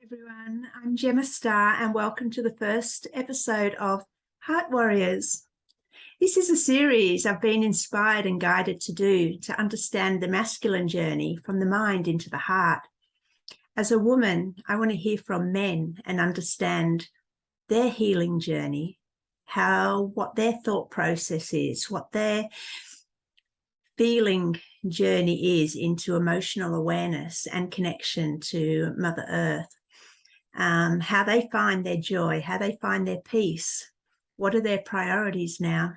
Everyone, I'm Gemma Star and welcome to the first episode of Heart Warriors. This is a series I've been inspired and guided to do to understand the masculine journey from the mind into the heart. As a woman, I want to hear from men and understand their healing journey, what their thought process is, what their feeling journey is into emotional awareness and connection to Mother Earth. How they find their joy, how they find their peace, what are their priorities now.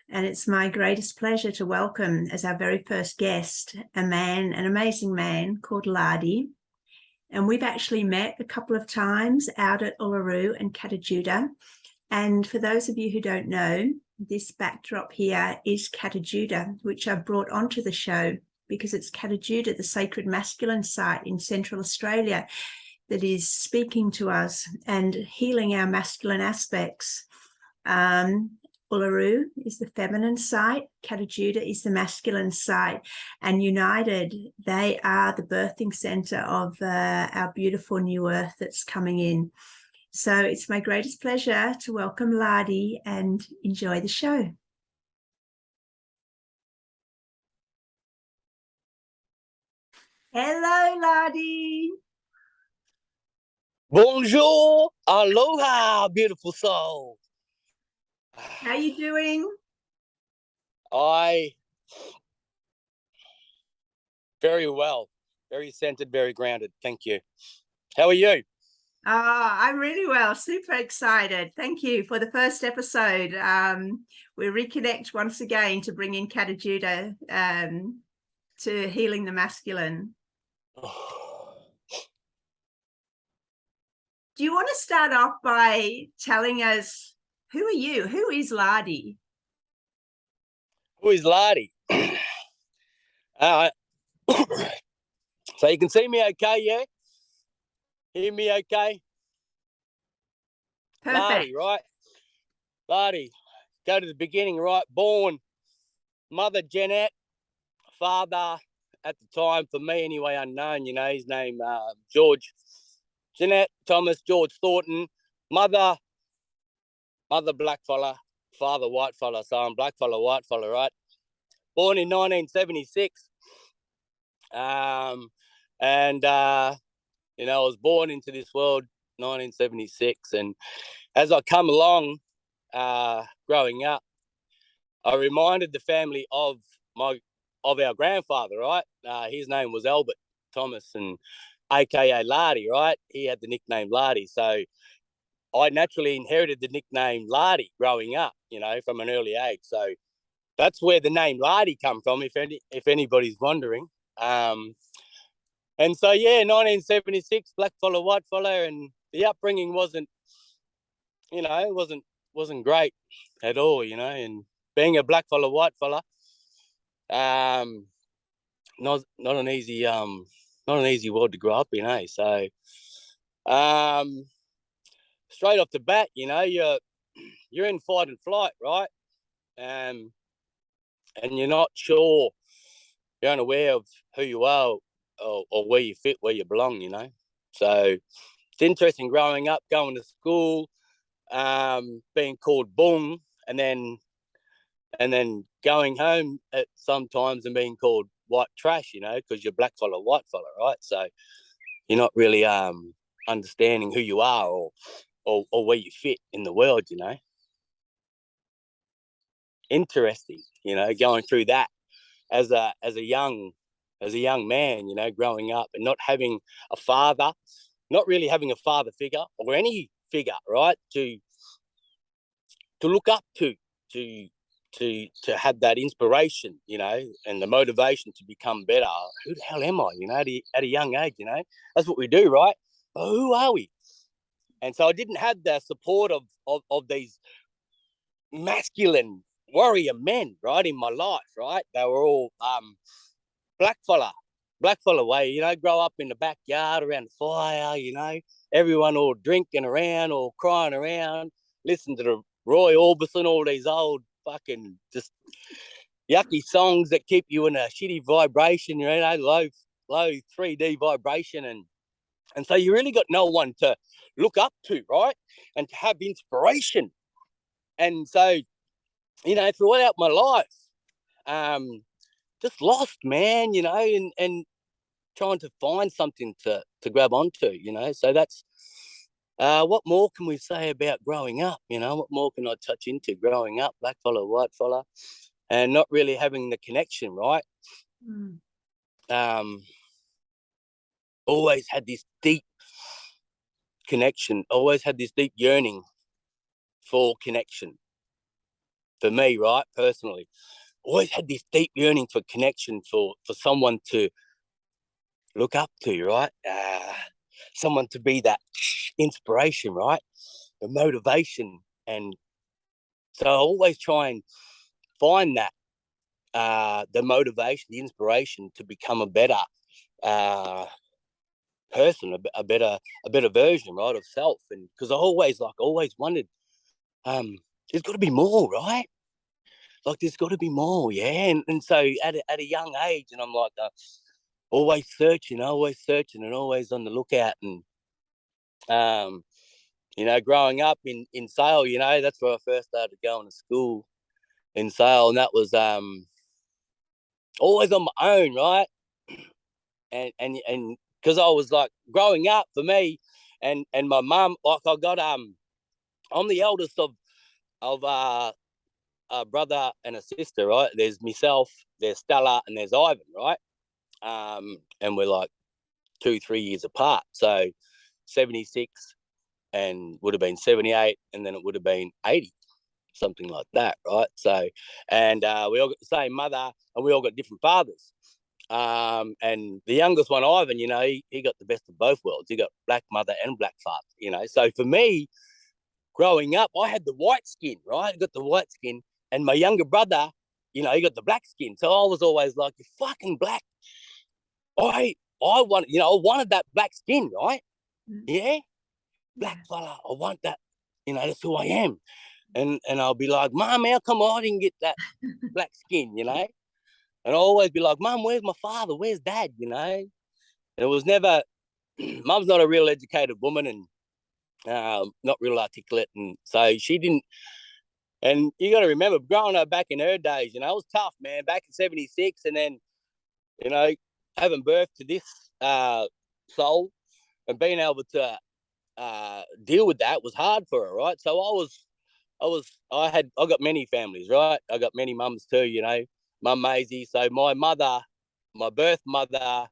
And it's my greatest pleasure to welcome as our very first guest, an amazing man called Lardy. And we've actually met a couple of times out at Uluru and Katajuda. And for those of you who don't know, this backdrop here is Katajuda, which I've brought onto the show because it's Katajuda, the sacred masculine site in Central Australia, that is speaking to us and healing our masculine aspects. Uluru is the feminine site, Katajuda is the masculine site, and united, they are the birthing center of our beautiful new earth that's coming in. So it's my greatest pleasure to welcome Lardy and enjoy the show. Hello, Lardy. Bonjour, aloha, beautiful soul. How are you doing? Very well, very centered, very grounded. Thank you. How are you? I'm really well, super excited. Thank you for the first episode. We reconnect once again to bring in Katajuda to healing the masculine. Do you want to start off by telling us, who are you? Who is Lardy? Who is Lardy? So you can see me okay, yeah? Hear me okay? Perfect. Lardy, right? Lardy, go to the beginning, right? Born, mother Jeanette, father at the time, for me anyway, unknown, his name George. Jeanette, Thomas, George Thornton, mother black fella, father white fella, so I'm black fella, white fella, right? Born in 1976. I was born into this world 1976, and as I come along growing up, I reminded the family of our grandfather, right? His name was Albert Thomas, and aka Lardy, right? He had the nickname Lardy. So I naturally inherited the nickname Lardy growing up, from an early age. So that's where the name Lardy come from, if anybody's wondering. And so, 1976, black fella, white fella, and the upbringing wasn't great at all, and being a black fella, white fella, not an easy world to grow up in, So, straight off the bat, you're in fight and flight, right? And you're not sure, you're unaware of who you are or where you fit, where you belong, So it's interesting growing up, going to school, being called boom, and then going home at sometimes and being called white trash, because you're black fella, white fella, right? So you're not really understanding who you are or where you fit in the world, Interesting, going through that as a young man, growing up and not having a father, not really having a father figure or any figure, right, to look up to have that inspiration, and the motivation to become better. Who the hell am I, at a young age, That's what we do, right? But who are we? And so I didn't have the support of these masculine warrior men, right, in my life, right? They were all black fella way, grow up in the backyard around the fire, everyone all drinking around or crying around, listen to the Roy Orbison, all these old fucking just yucky songs that keep you in a shitty vibration, low 3D vibration, And so you really got no one to look up to, right? And to have inspiration. And so, throughout my life, just lost, man, and trying to find something to grab onto, So that's what more can we say about growing up? What more can I touch into growing up, black fella, white fella, and not really having the connection, right? Mm. Always had this deep connection, always had this deep yearning for connection for me, right? Personally, always had this deep yearning for connection, for someone to look up to, right? Someone to be that inspiration, right? The motivation. And so I always try and find that, the motivation, the inspiration to become a better person, a better version, right, of self. And because I always wondered, there's got to be more, right? Like there's got to be more, yeah. And so at a young age, and I'm like, always searching, and always on the lookout. And growing up in Sale, that's where I first started going to school in Sale, and that was always on my own, right? And because I was like growing up for me, and my mum, like I'm the eldest of a brother and a sister, right? There's myself, there's Stella, and there's Ivan, right? And we're like 2-3 years apart, so 76 and would have been 78, and then it would have been 80, something like that, right? So, and we all got the same mother, and we all got different fathers. And the youngest one, Ivan, he got the best of both worlds. He got black mother and black father, So for me, growing up, I had the white skin, right? I got the white skin, and my younger brother, he got the black skin. So I was always like, "You fucking black." I wanted that black skin, right? Yeah, black fella. I want that. That's who I am. And I'll be like, "Mom, how come I didn't get that black skin?" And I'll always be like, "Mom, where's my father? Where's Dad?" And it was never. Mum's not a real educated woman, and not real articulate, and so she didn't. And you got to remember, growing up back in her days, it was tough, man. Back in '76, and then you know having birth to this soul and being able to deal with that was hard for her, right? So I got many families, right? I got many mums too, Mum Maisie. So my mother, my birth mother,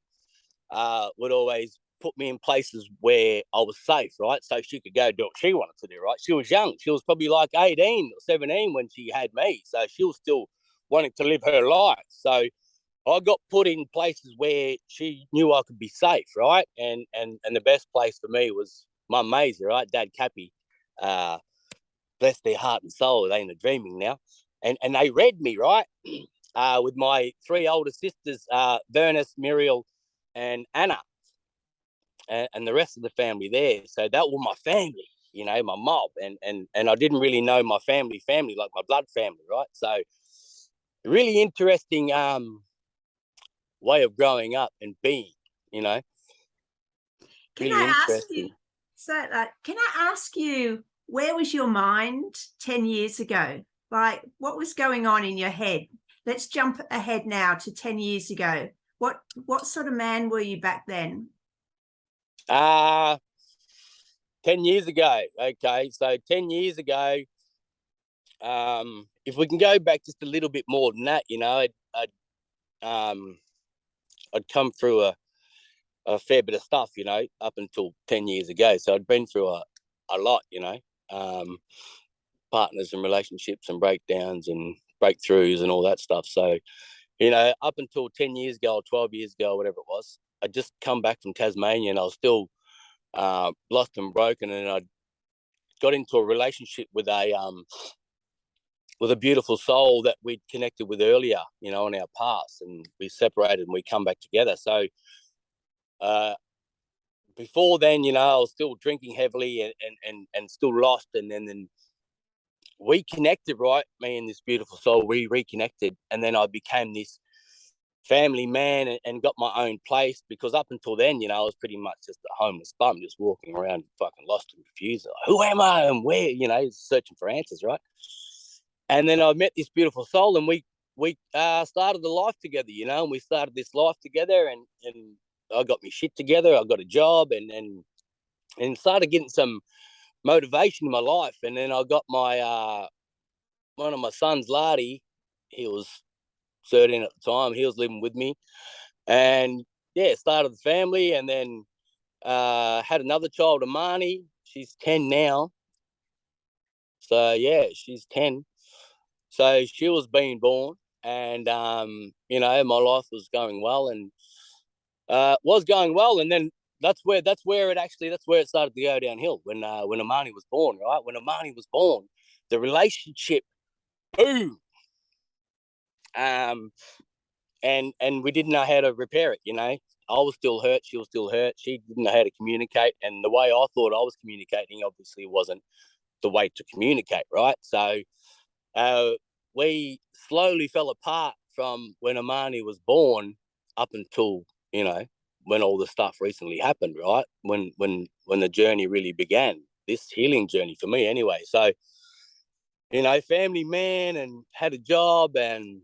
would always put me in places where I was safe, right? So she could go do what she wanted to do, right? She was young. She was probably like 18 or 17 when she had me. So she was still wanting to live her life. So I got put in places where she knew I could be safe, right? And the best place for me was Mum Maisie, right? Dad Cappy. Bless their heart and soul. They ain't dreaming now. And they read me, right? With my 3 older sisters, Vernis, Muriel, and Anna, and the rest of the family there. So that was my family, my mob. And I didn't really know my family like my blood family, right? So really interesting way of growing up and being, Can really I ask you? interesting. Can I ask you, where was your mind 10 years ago? Like, what was going on in your head? Let's jump ahead now to 10 years ago. What sort of man were you back then? 10 years ago. Okay, so 10 years ago, if we can go back just a little bit more than that, I'd come through a fair bit of stuff, up until 10 years ago. So I'd been through a lot, partners and relationships and breakdowns and breakthroughs and all that stuff. So, up until 10 years ago or 12 years ago, whatever it was, I'd just come back from Tasmania and I was still lost and broken. And I got into a relationship with a beautiful soul that we'd connected with earlier, in our past, and we separated and we come back together. So before then, I was still drinking heavily and still lost. And then we connected, right? Me and this beautiful soul, we reconnected. And then I became this family man and got my own place, because up until then, I was pretty much just a homeless bum, just walking around fucking lost and confused. Like, who am I and where? Searching for answers, right? And then I met this beautiful soul, and we started a life together, and we started this life together, and I got my shit together. I got a job, and started getting some motivation in my life. And then I got my one of my sons, Lardy. He was 13 at the time. He was living with me, and yeah, started the family, and then had another child, Amani. She's 10 now. So yeah, she's 10. So she was being born, and my life was going well, and and then that's where it started to go downhill when Amani was born, right? When Amani was born, the relationship, boom, and we didn't know how to repair it. I was still hurt, she was still hurt, she didn't know how to communicate, and the way I thought I was communicating obviously wasn't the way to communicate, right? So we slowly fell apart from when Amani was born up until when all the stuff recently happened, right? When the journey really began, this healing journey for me, anyway. So family man, and had a job, and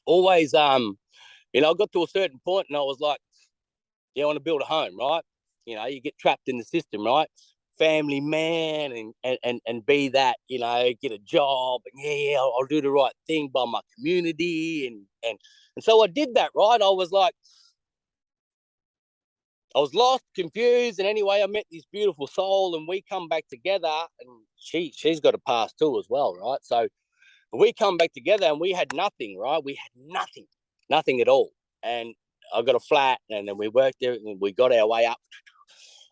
always I got to a certain point, and I was like, I want to build a home, right? You get trapped in the system, right? Family man, and be that, get a job, and yeah, I'll do the right thing by my community, and so I did that, right? I was lost, confused, and anyway, I met this beautiful soul, and we come back together, and she's got a past too as well, right? So we come back together, and we had nothing, right? We had nothing at all, and I got a flat, and then we worked there, and we got our way up.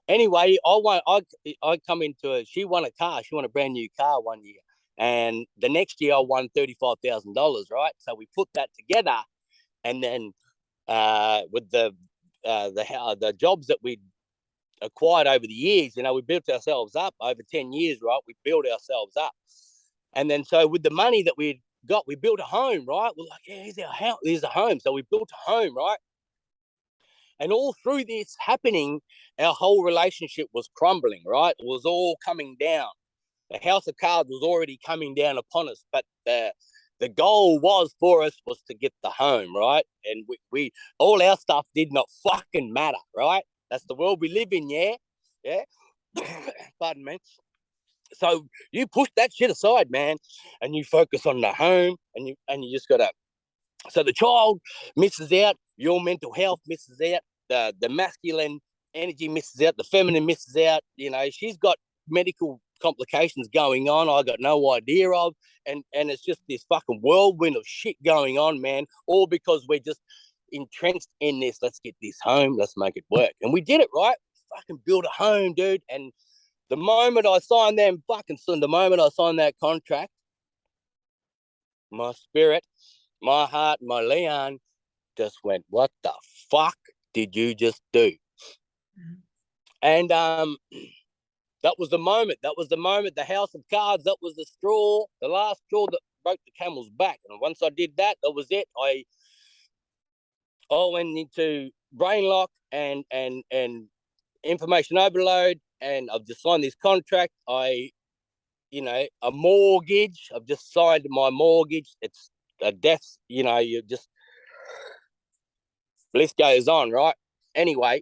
Anyway, I come into she won a car. She won a brand new car one year, and the next year I won $35,000. Right, so we put that together, and then with the jobs that we acquired over the years, we built ourselves up over 10 years. Right, we built ourselves up, and then so with the money that we got, we built a home. Right, we're like, yeah, here's our house, here's a home. So we built a home. Right. And all through this happening, our whole relationship was crumbling, right? It was all coming down. The house of cards was already coming down upon us, but the goal for us was to get the home, right? And we all our stuff did not fucking matter, right? That's the world we live in, yeah? Yeah? Pardon me. So you push that shit aside, man, and you focus on the home, and you just gotta. So the child misses out, your mental health misses out, the masculine energy misses out, the feminine misses out. She's got medical complications going on I got no idea of, and it's just this fucking whirlwind of shit going on, man, all because we're just entrenched in this. Let's get this home, let's make it work. And we did it, right? Fucking build a home, dude. And the moment I signed that contract, my spirit, my heart, my Leon just went, what the fuck did you just do? Mm-hmm. And that was the moment. The house of cards, that was the last straw that broke the camel's back. And once I did that, that was it. I went into brain lock and information overload, and I've just signed this contract. A mortgage. I've just signed my mortgage. It's a death, you just, list goes on, right? Anyway,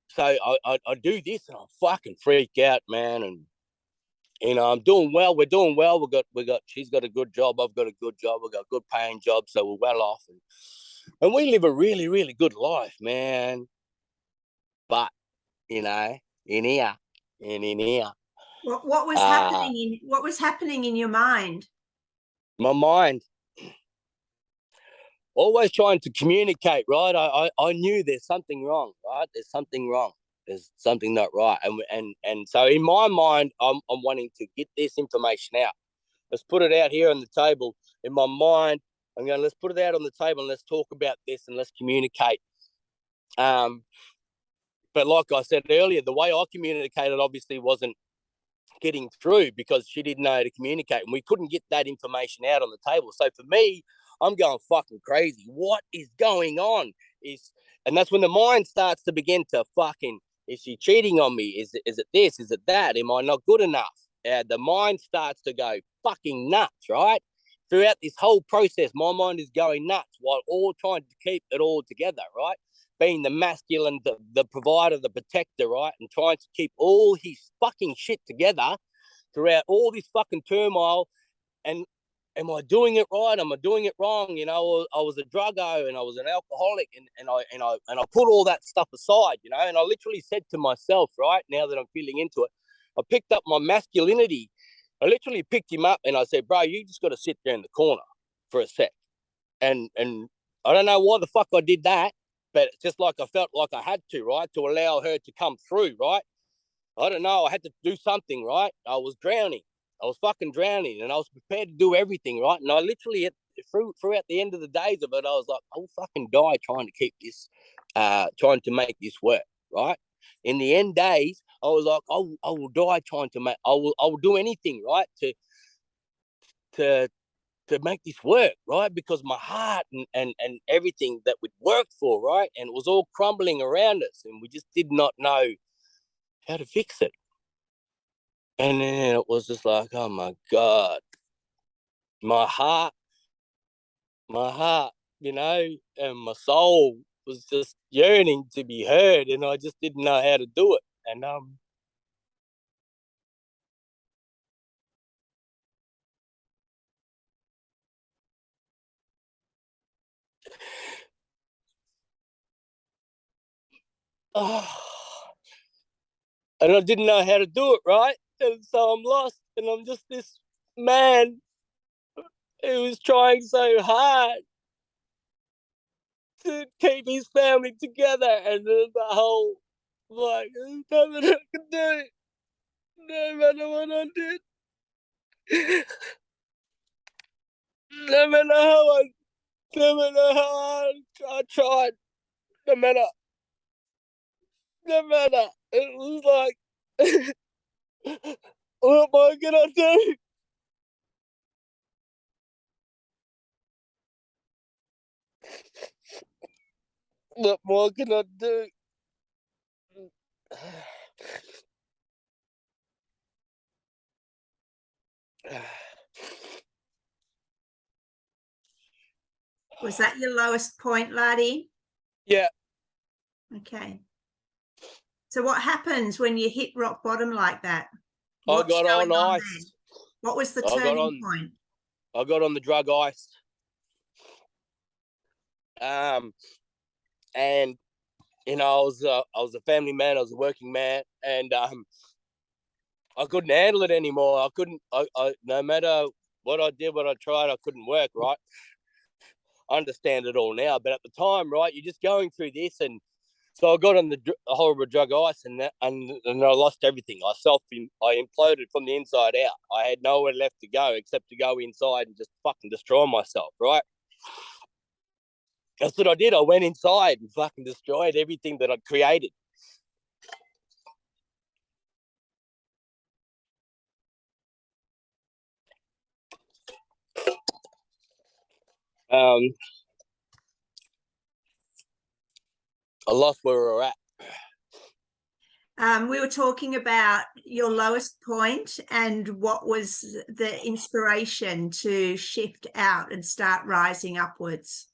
so I do this, and I fucking freak out, man. And I'm doing well. We're doing well. We got. She's got a good job. I've got a good job. We've got a good paying job, so we're well off, and we live a really, really good life, man. But in here. What was happening in your mind? My mind. Always trying to communicate, right? I knew there's something wrong, right? There's something wrong. There's something not right. And so in my mind, I'm wanting to get this information out. Let's put it out here on the table. In my mind, I'm going, let's put it out on the table, and let's talk about this, and let's communicate. But like I said earlier, the way I communicated obviously wasn't getting through, because she didn't know how to communicate, and we couldn't get that information out on the table. So for me, I'm going fucking crazy. What is going on? And that's when the mind starts to begin to fucking, is she cheating on me? Is it this? Is it that? Am I not good enough? The mind starts to go fucking nuts, right? Throughout this whole process, my mind is going nuts while all trying to keep it all together, right? Being the masculine, the provider, the protector, right? And trying to keep all his fucking shit together throughout all this fucking turmoil. And am I doing it right? Am I doing it wrong? You know, I was a druggo and I was an alcoholic, and I put all that stuff aside, you know, and I literally said to myself, right, now that I'm feeling into it, I picked up my masculinity. I literally picked him up and I said, bro, you just got to sit there in the corner for a sec. And I don't know why the fuck I did that, but just like I felt like I had to, right, to allow her to come through, right? I don't know. I had to do something, right? I was drowning. I was fucking drowning, and I was prepared to do everything, right? And I literally, throughout the end of the days of it, I was like, I will fucking die trying to keep this, trying to make this work, right? In the end days, I was like, I will die trying to make, I will do anything, right, to make this work, right? Because my heart and everything that we'd worked for, right, and it was all crumbling around us, and we just did not know how to fix it. And then it was just like, oh my God, my heart, you know, and my soul was just yearning to be heard, and I just didn't know how to do it. And oh, and I didn't know how to do it right, and so I'm lost, and I'm just this man who was trying so hard to keep his family together, and the whole, like, there's nothing I can do, no matter what I did. No matter how I, no matter how I tried, no matter, no matter, it was like, what am I gonna do? What more can I do? Was that your lowest point, Lardy? Yeah. Okay. So what happens when you hit rock bottom like that? I What's got going on on ice. there? What was the I got turning on. point? I got on the drug ice. And you know, I was a family man. I was a working man, and I couldn't handle it anymore. I couldn't. I no matter what I did, what I tried, I couldn't work. Right. I understand it all now, but at the time, right, you're just going through this, and so I got on the horrible drug ice, and I lost everything. I imploded from the inside out. I had nowhere left to go except to go inside and just fucking destroy myself, right? That's what I did. I went inside and fucking destroyed everything that I'd created. Um, I lost where we were at. We were talking about your lowest point and what was the inspiration to shift out and start rising upwards.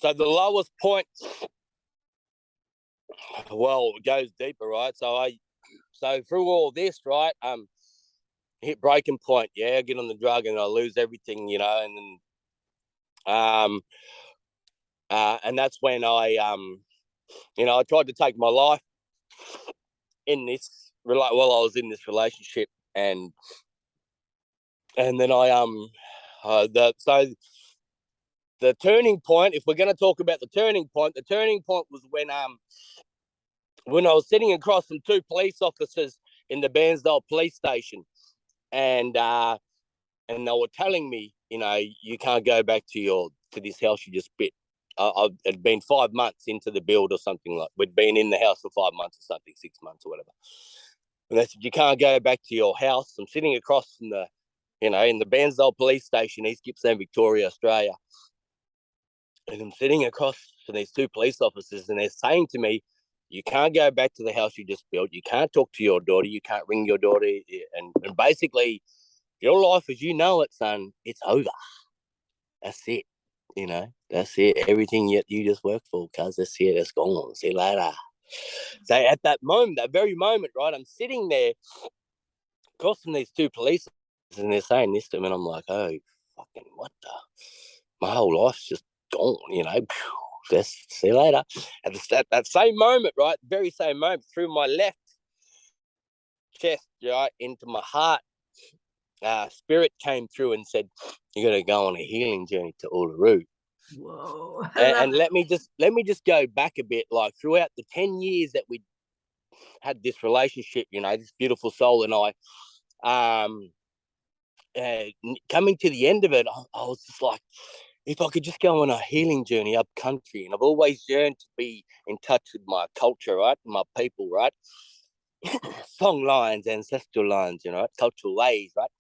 So the lowest point, well, it goes deeper, right? So through all this, right, hit breaking point. Yeah, I get on the drug and I lose everything, you know, and then and that's when you know, I tried to take my life in this while I was in this relationship, and then the turning point. If we're going to talk about the turning point was when I was sitting across from two police officers in the Bairnsdale police station, and they were telling me, you know, you can't go back to this house you just bit. I had been 5 months into the build or something, like we'd been in the house for 5 months or something, 6 months or whatever. And they said, you can't go back to your house. I'm sitting across from in the Bairnsdale police station, East Gippsland, Victoria, Australia. And I'm sitting across from these two police officers, and they're saying to me, you can't go back to the house you just built. You can't talk to your daughter. You can't ring your daughter. And basically, your life as you know it, son, it's over. That's it. That's it. Everything you just worked for, cuz that's it. It's gone. See you later. So at that moment, that very moment, right, I'm sitting there across from these two police officers, and they're saying this to me, and I'm like, oh, fucking what the? My whole life's just gone, Let's see you later. At that same moment, right, very same moment, through my left chest, right, into my heart, spirit came through and said, "You're gonna go on a healing journey to Uluru." Whoa. And let me just go back a bit. Like throughout the 10 years that we had this relationship, this beautiful soul and I, coming to the end of it, I was just like, if I could just go on a healing journey up country. And I've always yearned to be in touch with my culture, right? My people, right? Song lines, ancestral lines, cultural ways, right?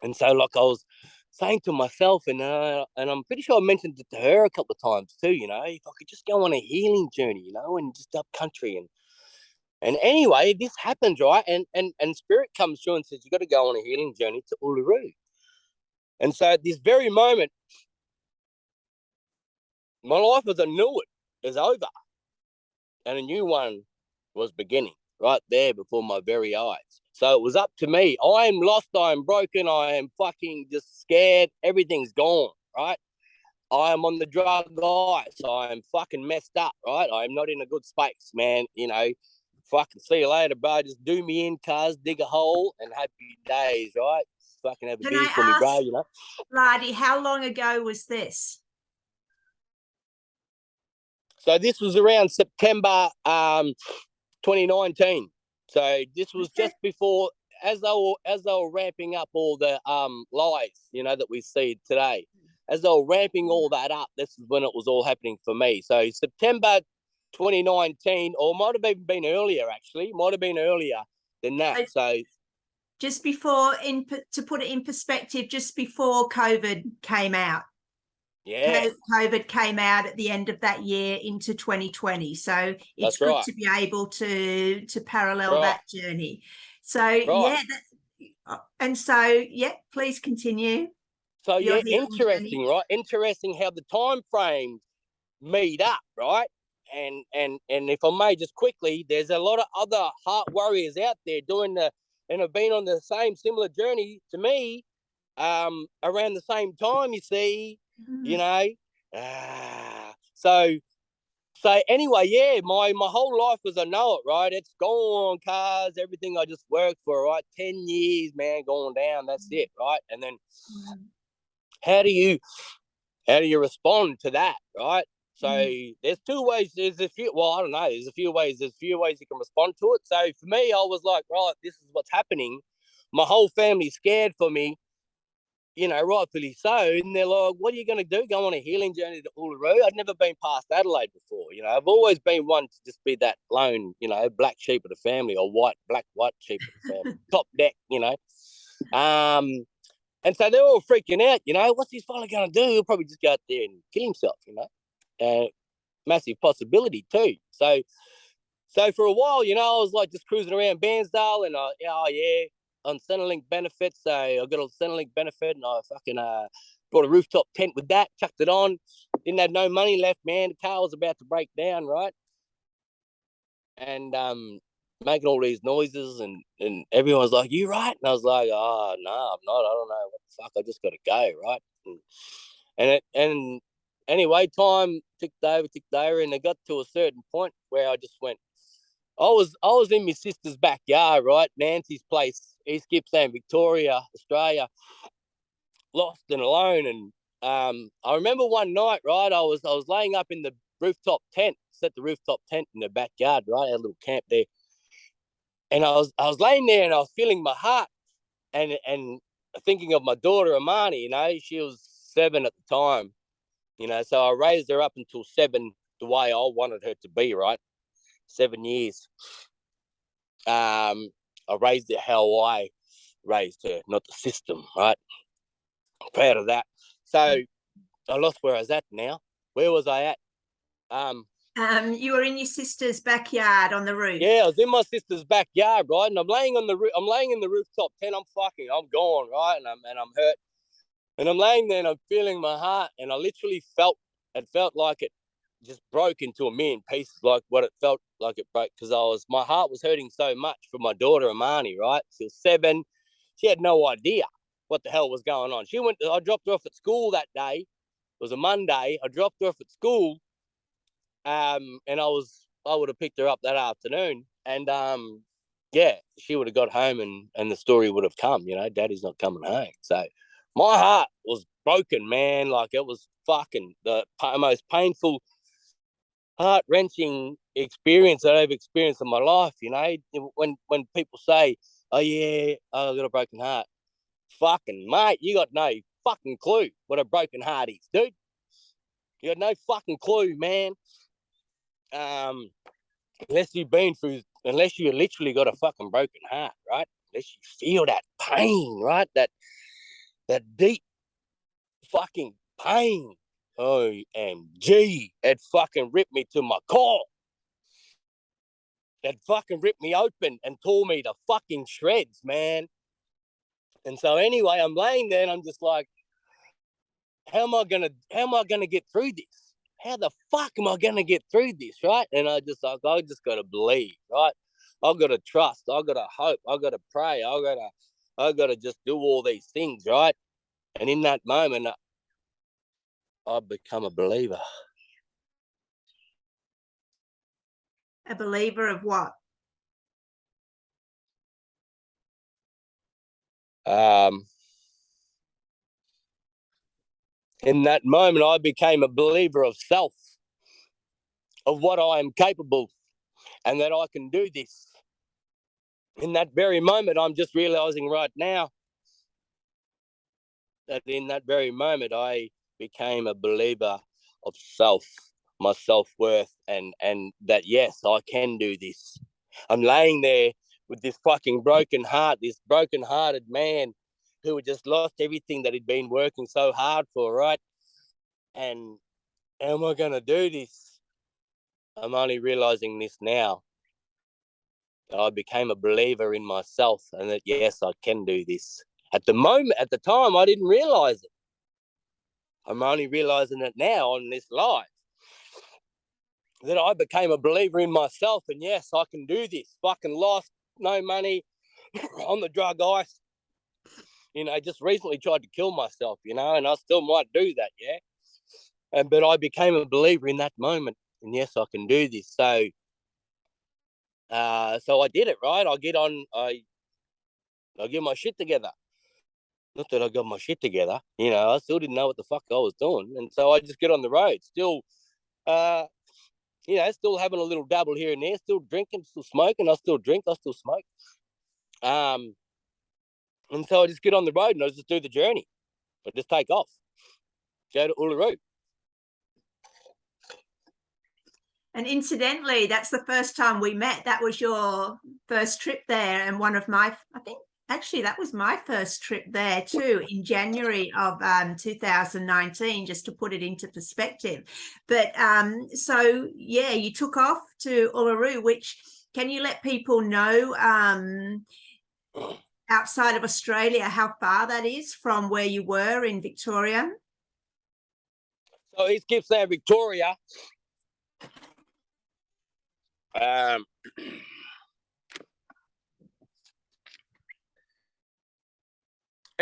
And so, like, I was saying to myself, and I'm pretty sure I mentioned it to her a couple of times too, if I could just go on a healing journey, and just up country. And anyway, this happens, right? And spirit comes through and says, you got to go on a healing journey to Uluru. And so at this very moment, my life as I knew it is over. And a new one was beginning right there before my very eyes. So it was up to me. I am lost. I am broken. I am fucking just scared. Everything's gone, right? I am on the drug ice. I am fucking messed up, right? I am not in a good space, man. Fucking see you later, bro. Just do me in, cuz, dig a hole, and happy days, right? Fucking have a Can beer I for me, bro, ask, Lardy, how long ago was this? So this was around September 2019. So this was just before, as they were ramping up all the lies, that we see today. As they were ramping all that up, this is when it was all happening for me. So September 2019, or might have even been earlier, actually. Might have been earlier than that. So just before, to put it in perspective, just before COVID came out. Yeah. COVID came out at the end of that year into 2020. So it's good to be able to parallel that journey. So yeah, and so yeah, please continue. So yeah, interesting, right? Interesting how the time frames meet up, right? And if I may just quickly, there's a lot of other heart warriors out there and have been on the same similar journey to me, around the same time, you see, so anyway, yeah, my whole life as I know it, right? It's gone, cars, everything I just worked for, right? 10 years, man, going down. That's it, right? And then how do you respond to that, right? So there's two ways. There's a few. Well, I don't know. There's a few ways. There's a few ways you can respond to it. So for me, I was like, right, this is what's happening. My whole family's scared for me, rightfully so. And they're like, what are you going to do? Go on a healing journey to Uluru? I'd never been past Adelaide before. I've always been one to just be that lone, black sheep of the family, or white sheep of the family, top deck, And so they're all freaking out, what's this fella going to do? He'll probably just go out there and kill himself, massive possibility too. So for a while, I was like just cruising around Bairnsdale and on Centrelink benefits. So I got a Centrelink benefit and I fucking brought a rooftop tent with that, chucked it on. Didn't have no money left, man. The car was about to break down, right? And making all these noises and everyone's like, you right? And I was like, oh, no, I'm not. I don't know what the fuck. I just got to go, right? And anyway, time ticked over, and it got to a certain point where I just went, I was in my sister's backyard, right? Nancy's place, East Gippsland, Victoria, Australia, lost and alone. And I remember one night, right? I was laying up in the rooftop tent, set the rooftop tent in the backyard, right? Our little camp there. And I was laying there and I was feeling my heart and thinking of my daughter, Amani, she was 7 at the time, so I raised her up until 7 the way I wanted her to be, right? 7 years. I raised her how I raised her, not the system, right? I'm proud of that. So I lost where I was at now. where was I at? You were in your sister's backyard on the roof. Yeah, I was in my sister's backyard, right? And I'm laying on the I'm laying in the rooftop tent. I'm gone, right? And I'm hurt. And I'm laying there and I'm feeling my heart, and I literally felt like it just broke into a million pieces, like what it felt like it broke, because my heart was hurting so much for my daughter Amani, right? She was 7. She had no idea what the hell was going on. I dropped her off at school that day. It was a Monday. I dropped her off at school, and I would have picked her up that afternoon, and yeah, she would have got home, and the story would have come. Daddy's not coming home. So my heart was broken, man. Like, it was fucking the most painful, heart-wrenching experience that I've experienced in my life. When people say, "Oh yeah, I got a broken heart," fucking mate, you got no fucking clue what a broken heart is, dude. You got no fucking clue, man. Unless you literally got a fucking broken heart, right? Unless you feel that pain, right? That deep fucking pain. OMG, it fucking ripped me to my core. It fucking ripped me open and tore me to fucking shreds, man. And so anyway, I'm laying there and I'm just like, how am I gonna get through this? How the fuck am I gonna get through this, right? And I just gotta believe, right? I gotta trust, I gotta hope, I gotta pray, I gotta just do all these things, right? And in that moment, I've become a believer. A believer of what? In that moment, I became a believer of self, of what I am capable, and that I can do this. In that very moment, I'm just realizing right now that in that very moment, I became a believer of self, my self-worth, and that, yes, I can do this. I'm laying there with this fucking broken heart, this broken-hearted man who had just lost everything that he'd been working so hard for, right? And how am I going to do this? I'm only realizing this now. I became a believer in myself, and that, yes, I can do this. At the time, I didn't realize it. I'm only realizing it now on this live, that I became a believer in myself, and yes, I can do this. Fucking lost, no money, on the drug ice. Just recently tried to kill myself, and I still might do that, yeah. But I became a believer in that moment, and yes, I can do this. So I did it, right? I get my shit together. Not that I got my shit together, I still didn't know what the fuck I was doing. And so I just get on the road, still, still having a little dabble here and there, still drinking, still smoking. I still drink, I still smoke. And so I just get on the road and I just do the journey. I just take off, go to Uluru. And incidentally, that's the first time we met. That was your first trip there, and one of my, I think, actually, that was my first trip there too, in January of 2019, just to put it into perspective. But so, yeah, you took off to Uluru, which, can you let people know, outside of Australia, how far that is from where you were in Victoria? So East Gippsland, Victoria.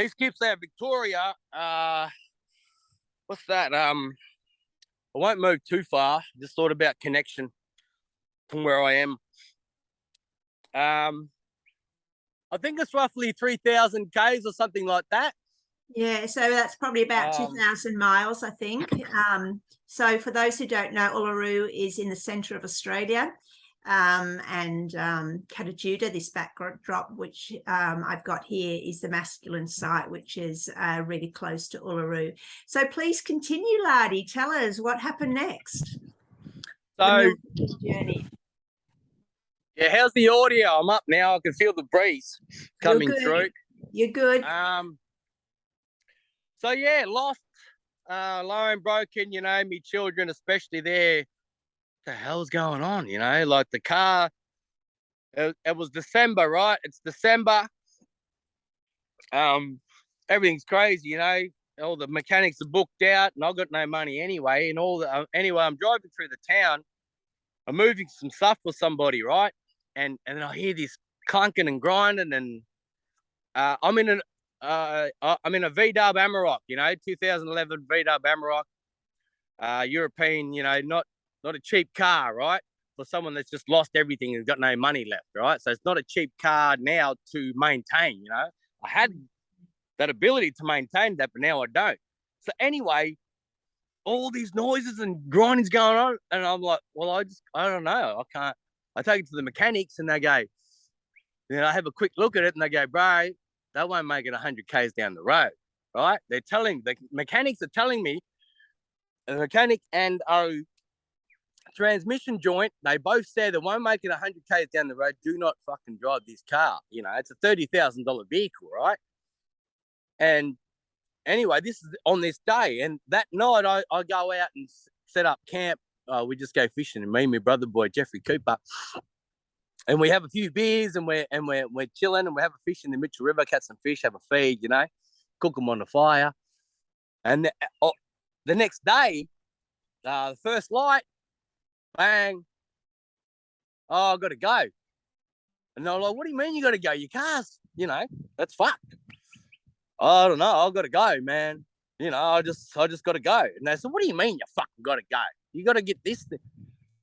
East Gippsland, Victoria. What's that? I won't move too far. Just thought about connection from where I am. I think it's roughly 3,000 k's or something like that. Yeah, so that's probably about 2,000 miles, I think. So for those who don't know, Uluru is in the centre of Australia, and Katajuda, this backdrop, which I've got here, is the masculine site, which is really close to Uluru. So please continue, Lardy. Tell us what happened next. So, journey. Yeah, how's the audio? I'm up now. I can feel the breeze coming through. You're good. So yeah, lost line broken, you know, me children, especially there. What the hell's going on, you know? Like the car, it was December, right? It's December. Everything's crazy, you know. All the mechanics are booked out, and I've got no money anyway. And anyway, I'm driving through the town. I'm moving some stuff for somebody, right? And then I hear this clunking and grinding, and I'm in a VW Amarok, you know, 2011 VW Amarok, European, you know, not a cheap car, right? For someone that's just lost everything and got no money left, right? So it's not a cheap car now to maintain, you know. I had that ability to maintain that, but now I don't. So anyway, all these noises and grindings going on, and I'm like, well, I don't know. I can't. I take it to the mechanics, and they go, then I have a quick look at it, and they go, bro, that won't make it 100 k's down the road, right? The mechanics are telling me, the mechanic and our transmission joint, they both said it won't make it 100 k's down the road. Do not fucking drive this car. You know, it's a $30,000 vehicle, right? And anyway, this is on this day, and that night I go out and set up camp. We just go fishing, and me and my brother boy Jeffrey Cooper, and we have a few beers, and we're chilling, and we have a fish in the Mitchell River, catch some fish, have a feed, you know, cook them on the fire. And the next day, the first light, bang, oh, I got to go. And they're like, what do you mean you got to go? Your car's, you know, that's fucked. I don't know. I got to go, man. You know, I just got to go. And they said, what do you mean you fucking got to go? You got to get this thing.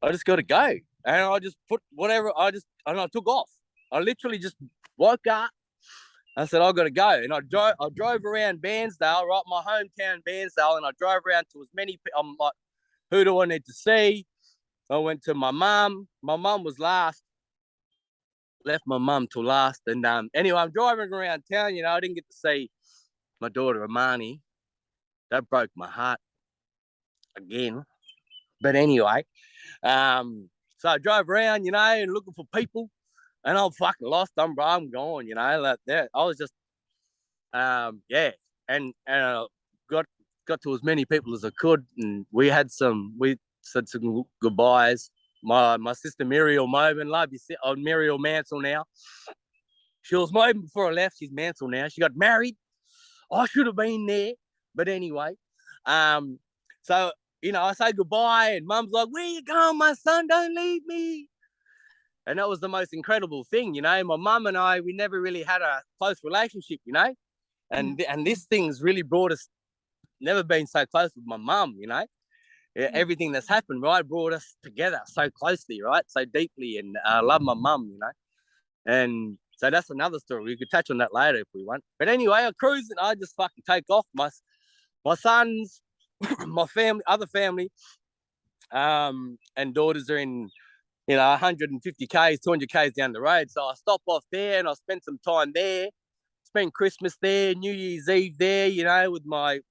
I just got to go. And I just put whatever, and I took off. I literally just woke up. I said, I got to go. And I drove around Bairnsdale, right, my hometown Bairnsdale, and I drove around to as many people. I'm like, who do I need to see? I went to my mum. My mum was last. Left my mum till last. And anyway, I'm driving around town. You know, I didn't get to see my daughter Amani. That broke my heart again. But anyway, so I drove around, you know, and looking for people, and I'm fucking lost. I'm gone, you know, like that. I was just, yeah, and got to as many people as I could, and we said some goodbyes. My sister Muriel Moban, love you, Muriel Mansell now. She was Moban before I left. She's Mansell now. She got married. I should have been there, but anyway, so you know, I say goodbye, and Mum's like, "Where you going, my son? Don't leave me." And that was the most incredible thing, you know. My mum and I, we never really had a close relationship, you know, and this thing's really brought us. Never been so close with my mum, you know. Everything that's happened, right, brought us together so closely, right, so deeply, and I love my mum, you know. And so that's another story. We could touch on that later if we want. But anyway, I cruise and I just fucking take off. My sons, my family, other family, and daughters are in, you know, 150 k's, 200 k's down the road. So I stop off there and I spend some time there. Spend Christmas there, New Year's Eve there, you know, with my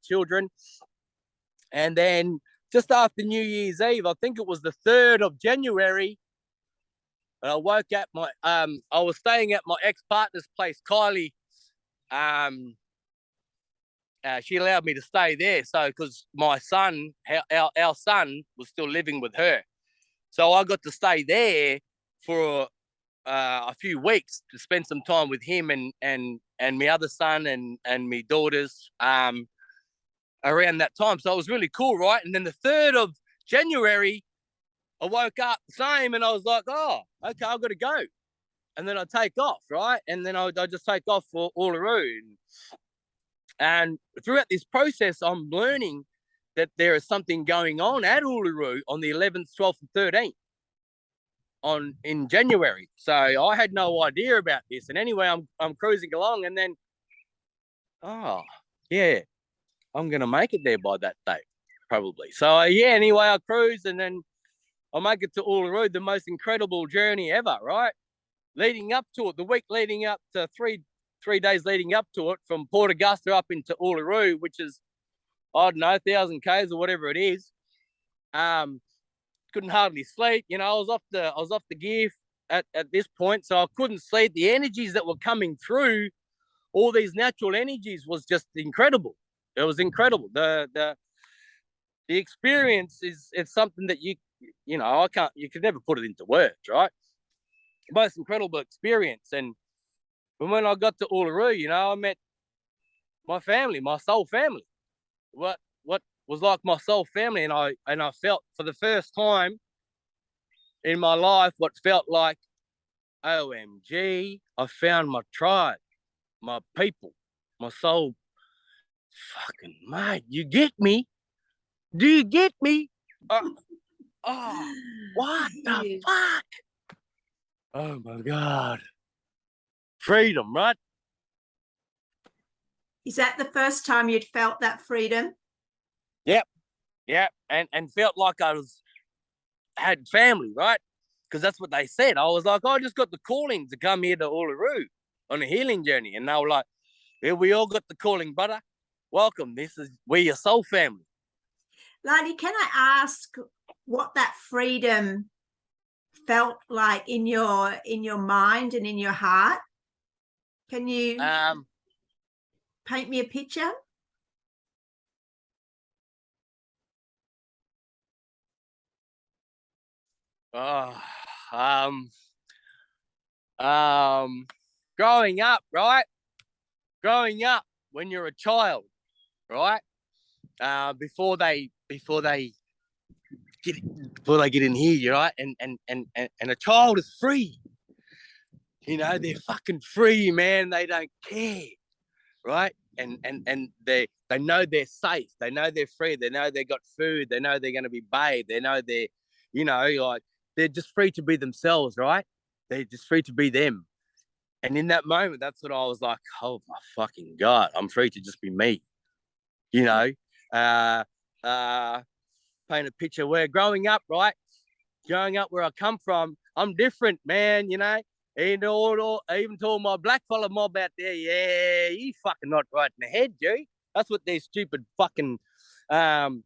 children. And then just after New Year's Eve, I think it was the 3rd of January, and I woke up. I was staying at my ex-partner's place, Kylie. She allowed me to stay there, so because my son, our son, was still living with her, so I got to stay there for a few weeks to spend some time with him and my other son and my daughters around that time. So it was really cool, right? And then the 3rd of January, I woke up the same, and I was like, oh, okay, I've got to go. And then I take off, right? And then I just take off for Uluru. And throughout this process, I'm learning that there is something going on at Uluru on the 11th, 12th, and 13th in January. So I had no idea about this. And anyway, I'm cruising along, and then, oh, yeah, I'm going to make it there by that date, probably. So, yeah, anyway, I cruise, and then I make it to Uluru, the most incredible journey ever, right? Leading up to it, the week leading up to 3 days leading up to it, from Port Augusta up into Uluru, which is, I don't know, 1,000 k's or whatever it is. Couldn't hardly sleep. You know, I was off the gear at this point, so I couldn't sleep. The energies that were coming through, all these natural energies, was just incredible. It was incredible. The experience it's something that you could never put it into words, right? Most incredible experience. And when I got to Uluru, I met my family, my soul family. What was like my soul family, and I felt for the first time in my life what felt like, OMG, I found my tribe, my people, my soul. Fucking mate, you get me? Do you get me? What the fuck? Oh my God. Freedom, right? Is that the first time you'd felt that freedom? Yep. And felt like I had family, right? Because that's what they said. I was like, I just got the calling to come here to Uluru on a healing journey. And they were like, yeah, we all got the calling, brother. Welcome. We're your soul family. Lardy, can I ask what that freedom felt like in your mind and in your heart? Can you paint me a picture? Growing up, right? Growing up when you're a child, right? Before they get in here, right? And a child is free. They're fucking free, man. They don't care, right? And they know they're safe. They know they're free. They know they got food. They know they're going to be bathed. They know like they're just free to be themselves, right? They're just free to be them. And in that moment, that's what I was like, oh my fucking God, I'm free to just be me. Paint a picture where growing up, right? Growing up where I come from, I'm different, man, And I even told my black fella mob out there, yeah, you fucking not right in the head, G. That's what these stupid fucking, even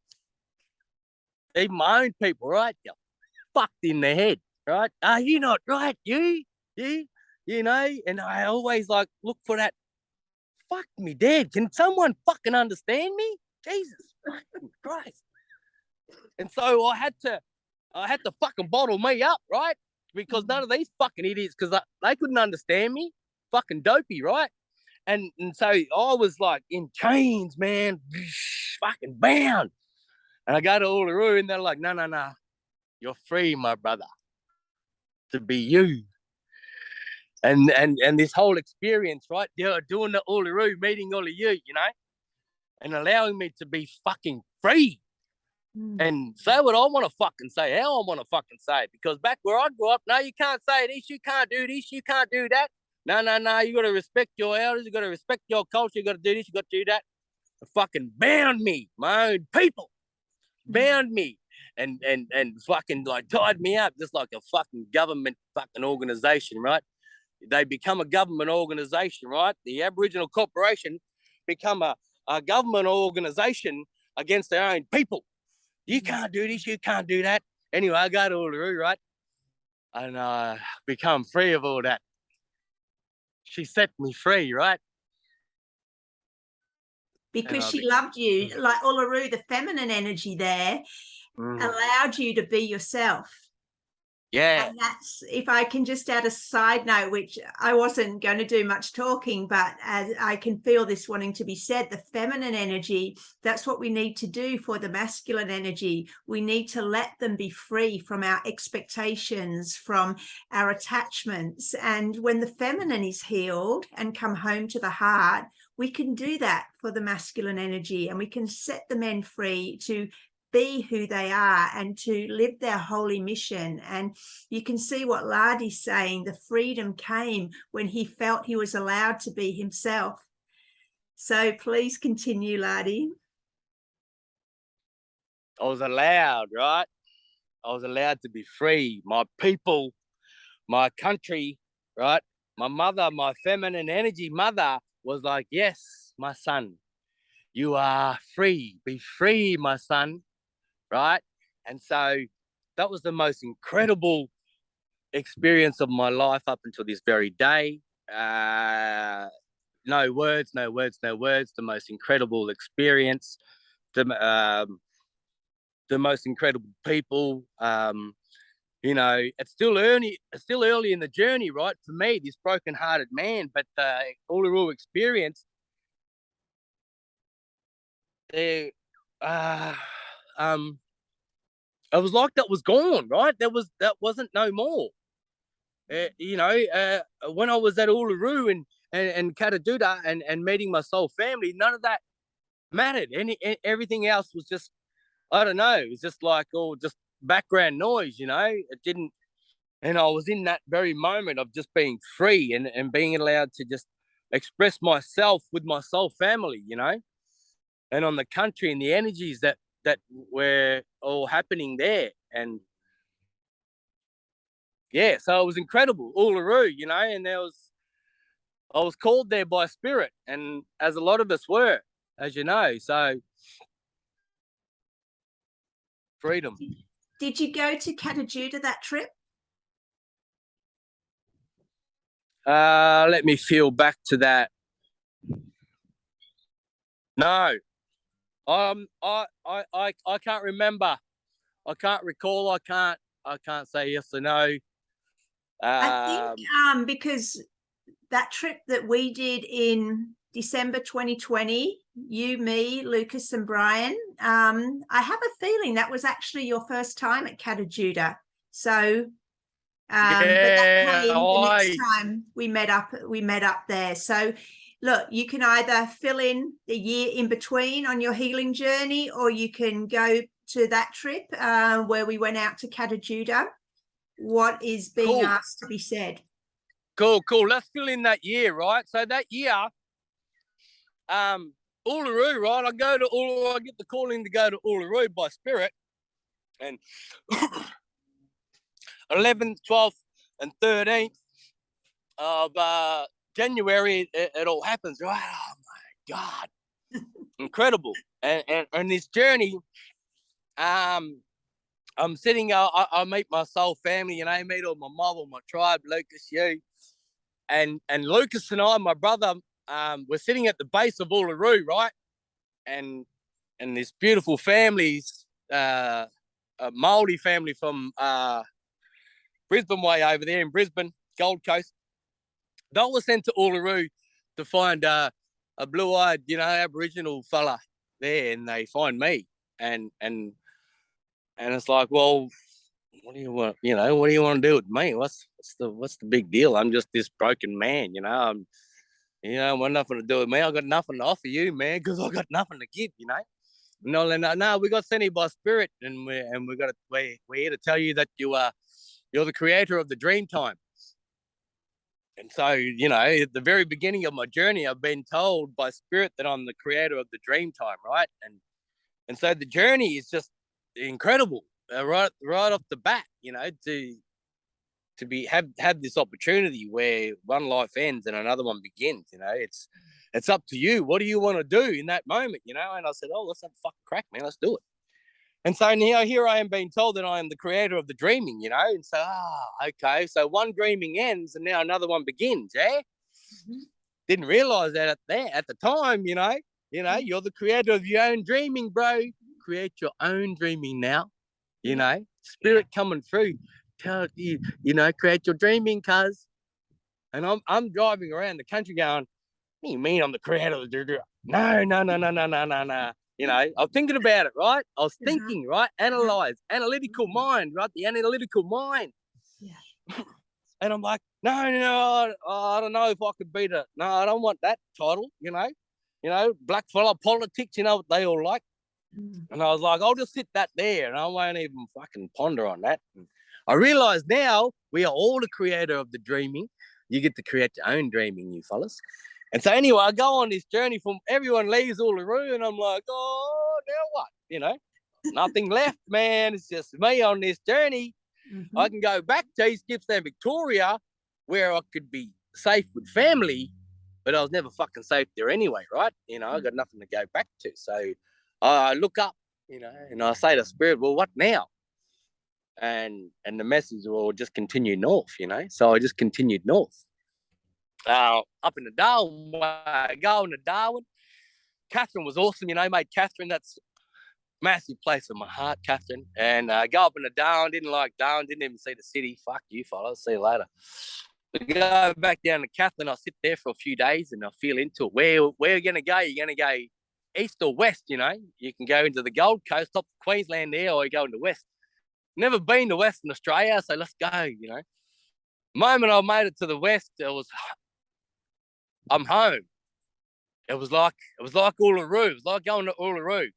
my own people, right? You're fucked in the head, right? Are you not right, you? And I always like look for that. Fuck me, Dad. Can someone fucking understand me? Jesus fucking Christ. And so I had to fucking bottle me up, right? Because none of these fucking idiots, because they couldn't understand me. Fucking dopey, right? And so I was like in chains, man, fucking bound. And I go to Uluru and they're like, no, you're free, my brother, to be you. And this whole experience, right? Doing the Uluru, meeting all of you, and allowing me to be fucking free. And say what I want to fucking say, how I want to fucking say it. Because back where I grew up, no, you can't say this, you can't do this, you can't do that. No, you got to respect your elders, you got to respect your culture, you got to do this, you got to do that. It fucking bound me, my own people, bound me, and fucking like tied me up just like a fucking government fucking organization, right? They become a government organization, right? The Aboriginal Corporation become a government organization against their own people. You can't do this, you can't do that. Anyway, I go to Uluru, right? And become free of all that. She set me free, right? Because she loved you, like Uluru, the feminine energy there allowed you to be yourself. Yeah. And that's, if I can just add a side note, which I wasn't going to do much talking, but as I can feel this wanting to be said, the feminine energy, that's what we need to do for the masculine energy. We need to let them be free from our expectations, from our attachments. And when the feminine is healed and come home to the heart, we can do that for the masculine energy, and we can set the men free to be who they are and to live their holy mission. And you can see what Lardy's saying, the freedom came when he felt he was allowed to be himself. So please continue, Lardy. I was allowed, right? I was allowed to be free. My people, my country, right? My mother, my feminine energy mother was like, yes, my son, you are free. Be free, my son. Right? And so that was the most incredible experience of my life up until this very day. no words. The most incredible experience, the most incredible people. It's still early in the journey, right? For me, this broken-hearted man, but the Uluru experience, it was like that was gone, right? That wasn't no more. When I was at Uluru and Kataduda and meeting my soul family, none of that mattered. Everything else was just, I don't know, it was just like all just background noise, It didn't, and I was in that very moment of just being free and being allowed to just express myself with my soul family, and on the country and the energies that were all happening there. And yeah, so it was incredible, Uluru, and I was called there by spirit, and as a lot of us were, as you know. So freedom. Did you go to Katajuda that trip? Let me feel back to that. No. I can't remember. I can't recall. I can't say yes or no. I think because that trip that we did in December 2020, you, me, Lucas, and Brian, I have a feeling that was actually your first time at Katajuda. So, but that came the next time we met up there. So, look, you can either fill in the year in between on your healing journey, or you can go to that trip where we went out to Katajuda. What is being asked to be said? Cool. Let's fill in that year, right? So that year, Uluru, right? I go to Uluru. I get the calling to go to Uluru by spirit, and 11th, 12th, and 13th of January, it all happens, right? Oh my God, incredible! And this journey, I'm sitting. I meet my soul family, I meet all my mob, my tribe, Lucas, you, and Lucas and I, my brother, we're sitting at the base of Uluru, right? And this beautiful families, a Māori family from Brisbane way over there in Brisbane, Gold Coast. They were sent to Uluru to find a blue-eyed, Aboriginal fella there, and they find me, and it's like, well, what do you want? What do you want to do with me? What's the big deal? I'm just this broken man, I'm, I want nothing to do with me. I got nothing to offer you, man, because I got nothing to give, No, we got sent here by spirit, and we're here to tell you that you're the creator of the dream time. And so, at the very beginning of my journey, I've been told by spirit that I'm the creator of the dream time, right? And so the journey is just incredible, right off the bat, to have this opportunity where one life ends and another one begins. It's up to you. What do you want to do in that moment? And I said, oh, let's have a fucking crack, man. Let's do it. And so now here I am being told that I am the creator of the dreaming, and so, okay, so one dreaming ends and now another one begins, yeah? Mm-hmm. Didn't realize that at the time, you're the creator of your own dreaming, bro. Create your own dreaming now, spirit coming through, tell you, create your dreaming, cuz. And I'm driving around the country going, what do you mean I'm the creator of the dream? No. I'm thinking about it, right? I was thinking, right? Analytical mind, right? The analytical mind. Yeah. And I'm like, no, I don't know if I could beat it. No, I don't want that title, black fella politics, what they all like. And I was like, I'll just sit that there and I won't even fucking ponder on that. And I realize now we are all the creator of the dreaming. You get to create your own dreaming, you fellas. And so anyway, I go on this journey from everyone leaves Uluru and I'm like, oh, now what? Nothing left, man. It's just me on this journey. Mm-hmm. I can go back to East Gippsland, Victoria, where I could be safe with family, but I was never fucking safe there anyway, right? I got nothing to go back to. So I look up, and I say to spirit, well, what now? And the message will just continue north, So I just continued north. up in the Darwin, going to Darwin. Catherine was awesome, you know, mate. Catherine, that's massive place in my heart, Catherine. And go up in the Darwin, didn't like Darwin, didn't even see the city. Fuck you, fellas. See you later. We go back down to Catherine. I'll sit there for a few days and I'll feel into it. Where are you going to go? You're going to go east or west, you know? You can go into the Gold Coast, top of Queensland there, or you go into west. Never been to Western Australia, so let's go, you know? The moment I made it to the west, I'm home. It was like Uluru. It was like going to Uluru.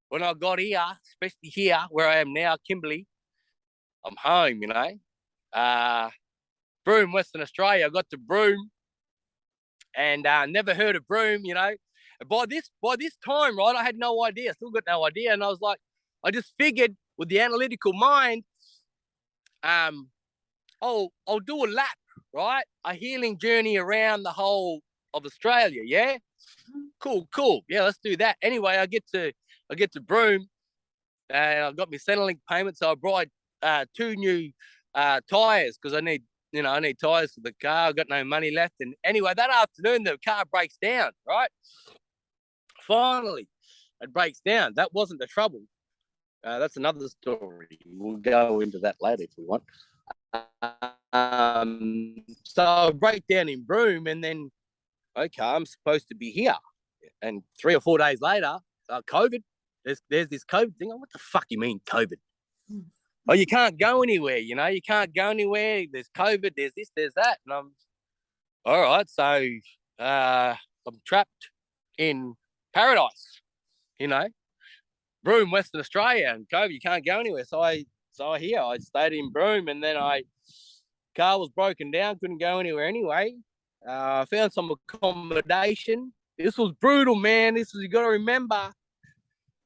When I got here, especially here where I am now, Kimberley, I'm home, you know. Broome, Western Australia. I got to Broome and never heard of Broome, you know. By this time, right, I had no idea. Still got no idea. And I was like, I just figured with the analytical mind, I'll do a lap, right? A healing journey around the whole of Australia, yeah? Cool. Yeah, let's do that. Anyway, I get to Broome and I've got my Centrelink payment, so I brought 2 new tyres because I need tyres for the car. I've got no money left. And anyway, that afternoon, the car breaks down, right? Finally, it breaks down. That wasn't the trouble. That's another story. We'll go into that later if we want. So I break down in Broome and then, okay, I'm supposed to be here. And 3 or 4 days later, COVID, there's this COVID thing. What the fuck you mean COVID? Oh, you can't go anywhere, you know, you can't go anywhere. There's COVID, there's this, there's that. And I'm, all right, so I'm trapped in paradise, you know, Broome, Western Australia, and COVID, you can't go anywhere. So I stayed in Broome and then car was broken down, couldn't go anywhere anyway. I found some accommodation. This was brutal, man. You got to remember,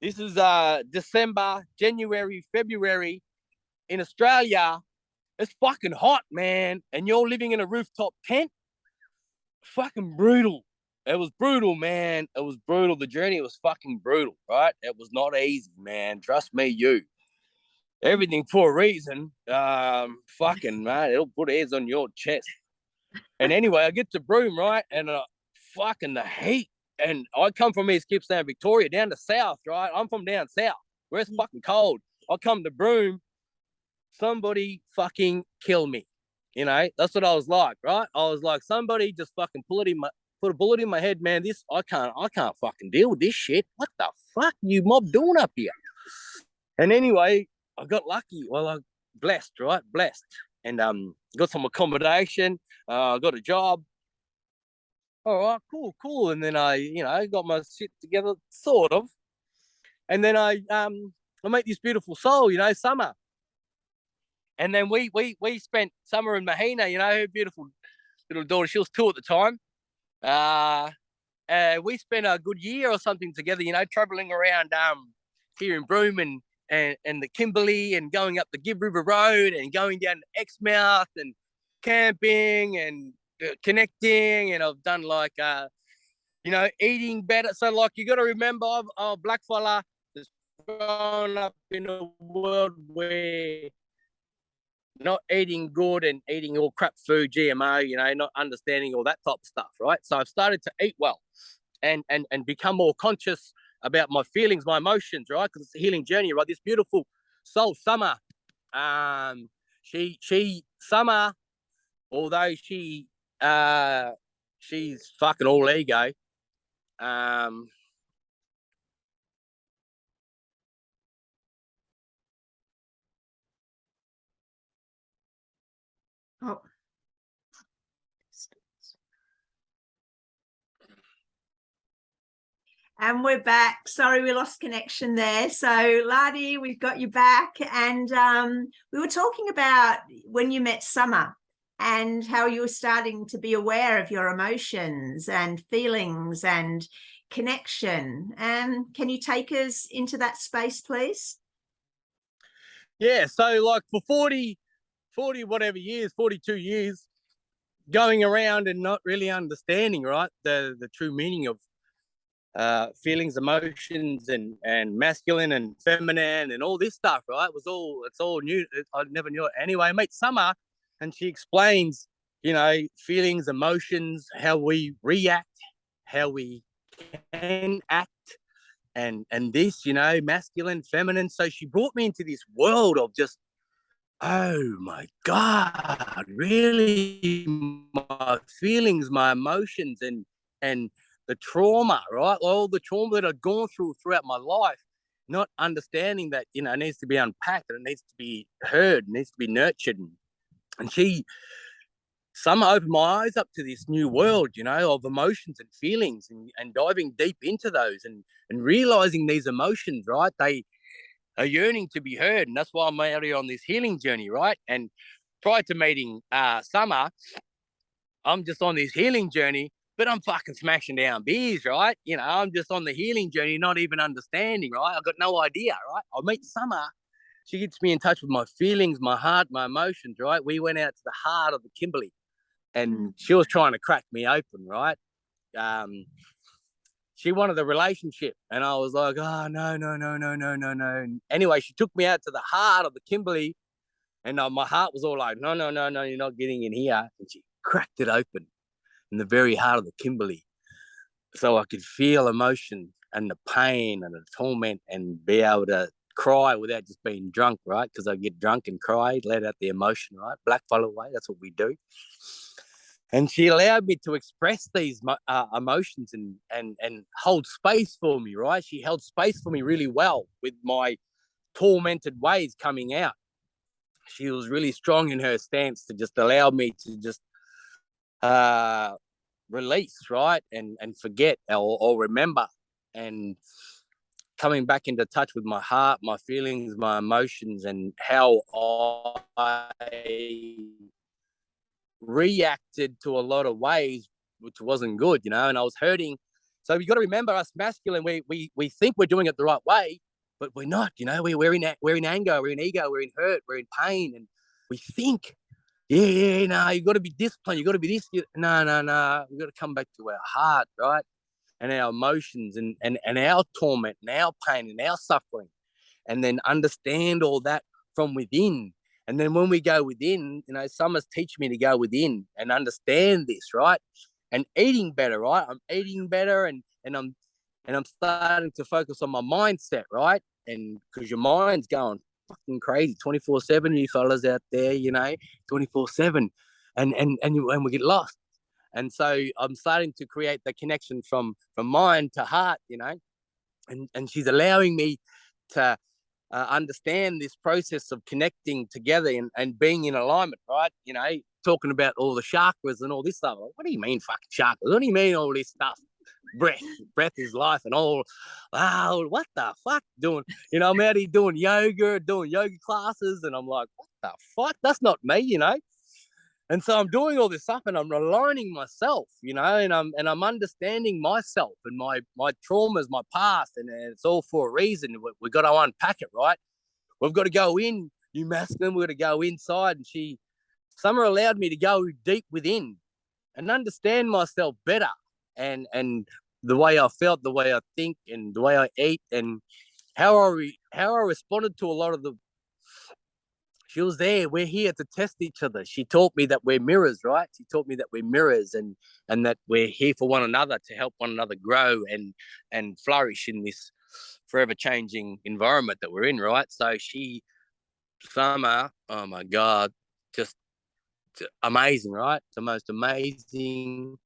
this is December, January, February. In Australia, it's fucking hot, man. And you're living in a rooftop tent. Fucking brutal. It was brutal, man. It was brutal. The journey was fucking brutal, right? It was not easy, man. Trust me, you. Everything for a reason. Fucking, man, it'll put hairs on your chest. And anyway, I get to Broome, right? And fucking the heat. And I come from East Gippsland, Victoria, down to south, right? I'm from down south, where it's fucking cold. I come to Broome, somebody fucking kill me. You know, that's what I was like, right? I was like, somebody just fucking put a bullet in my head, man. I can't fucking deal with this shit. What the fuck you mob doing up here? And anyway, I got lucky. Well, I blessed, right? Blessed. And got some accommodation, got a job. All right, cool. And then I, you know, got my shit together, sort of. And then I met this beautiful soul, you know, Summer. And then we spent summer in Mahina, you know, her beautiful little daughter. She was 2 at the time. We spent a good year or something together, you know, traveling around here in Broome and the Kimberley and going up the Gibb River Road and going down to Exmouth and camping and connecting. And I've done like, you know, eating better. So like, you got to remember, I'm a black fella that's grown up in a world where not eating good and eating all crap food, GMO, you know, not understanding all that type of stuff, right? So I've started to eat well and become more conscious about my feelings, my emotions, right? Because it's a healing journey, right? This beautiful soul, Summer, she Summer, although she's fucking all ego, Oh. And we're back. Sorry, we lost connection there. So, Lardy, we've got you back. And we were talking about when you met Summer and how you were starting to be aware of your emotions and feelings and connection. Can you take us into that space, please? Yeah, so like for 40 whatever years, 42 years, going around and not really understanding, right, the true meaning of feelings, emotions, and masculine and feminine and all this stuff, right? It's all new. I never knew it. Anyway, I meet Summer and she explains feelings, emotions, how we react, how we can act, and this, masculine, feminine. So she brought me into this world of just, oh my God, really, my feelings, my emotions, and the trauma, right? All the trauma that I've gone throughout my life, not understanding that, it needs to be unpacked and it needs to be heard, it needs to be nurtured. And she somehow opened my eyes up to this new world, of emotions and feelings, and diving deep into those, and realizing these emotions, right? They are yearning to be heard. And that's why I'm out here on this healing journey, right? And prior to meeting Summer, I'm just on this healing journey, but I'm fucking smashing down beers, right? I'm just on the healing journey, not even understanding, right? I've got no idea, right? I meet Summer. She gets me in touch with my feelings, my heart, my emotions, right? We went out to the heart of the Kimberley, and she was trying to crack me open, right? She wanted a relationship, and I was like, oh, no, no, no, no, no, no, no. And anyway, she took me out to the heart of the Kimberley, and my heart was all like, no, no, no, no, you're not getting in here. And she cracked it open in the very heart of the Kimberley, so I could feel emotion and the pain and the torment, and be able to cry without just being drunk, right? Because I get drunk and cry, let out the emotion, right? Blackfellow way, that's what we do. And she allowed me to express these emotions, and hold space for me, right? She held space for me really well with my tormented ways coming out. She was really strong in her stance to just allow me to just release, right? And forget, or remember, and coming back into touch with my heart, my feelings, my emotions, and how I reacted to a lot of ways, which wasn't good, and I was hurting. So you got to remember, us masculine, we think we're doing it the right way, but we're not. We're in anger, we're in ego, we're in hurt, we're in pain, and we think, yeah, no, you got to be disciplined, you got to be this. No, no, no. We got to come back to our heart, right, and our emotions, and our torment, and our pain, and our suffering, and then understand all that from within. And then when we go within, Summer's teaching me to go within and understand this, right? And eating better, right? I'm eating better, and I'm starting to focus on my mindset, right? And because your mind's going fucking crazy 24/7, you fellas out there, 24/7, and we get lost. And so I'm starting to create the connection from mind to heart, and she's allowing me to understand this process of connecting together, and being in alignment, right? Talking about all the chakras and all this stuff. Like, what do you mean fucking chakras? What do you mean all this stuff? Breath is life, and all. Wow, what the fuck? I'm out here doing yoga classes, and I'm like, what the fuck? That's not me, And so I'm doing all this stuff, and I'm aligning myself, and I'm understanding myself and my traumas, my past, and it's all for a reason. We've got to unpack it, right? We've got to go in, you masculine, we've got to go inside. And Summer allowed me to go deep within and understand myself better, and the way I felt, the way I think, and the way I eat, and how I responded to a lot of the. She was there. We're here to test each other. She taught me that we're mirrors, right? She taught me that we're mirrors, and that we're here for one another, to help one another grow and flourish in this forever changing environment that we're in, right? So Summer, oh my God, just amazing, right? The most amazing.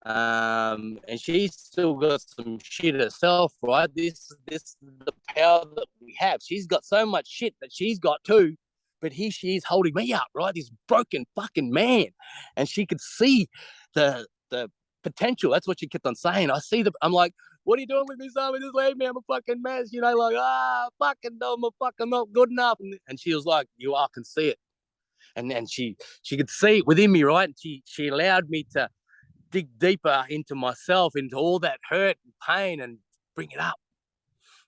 And she's still got some shit herself, right? This is the power that we have. She's got so much shit that she's got too, but she's holding me up, right? This broken fucking man, and she could see the potential. That's what she kept on saying. I'm like, what are you doing with me, Simon? Just leave me. I'm a fucking mess, like, fucking I'm fucking not good enough. And she was like, you all can see it, and she could see it within me, right? And she allowed me to dig deeper into myself, into all that hurt and pain, and bring it up,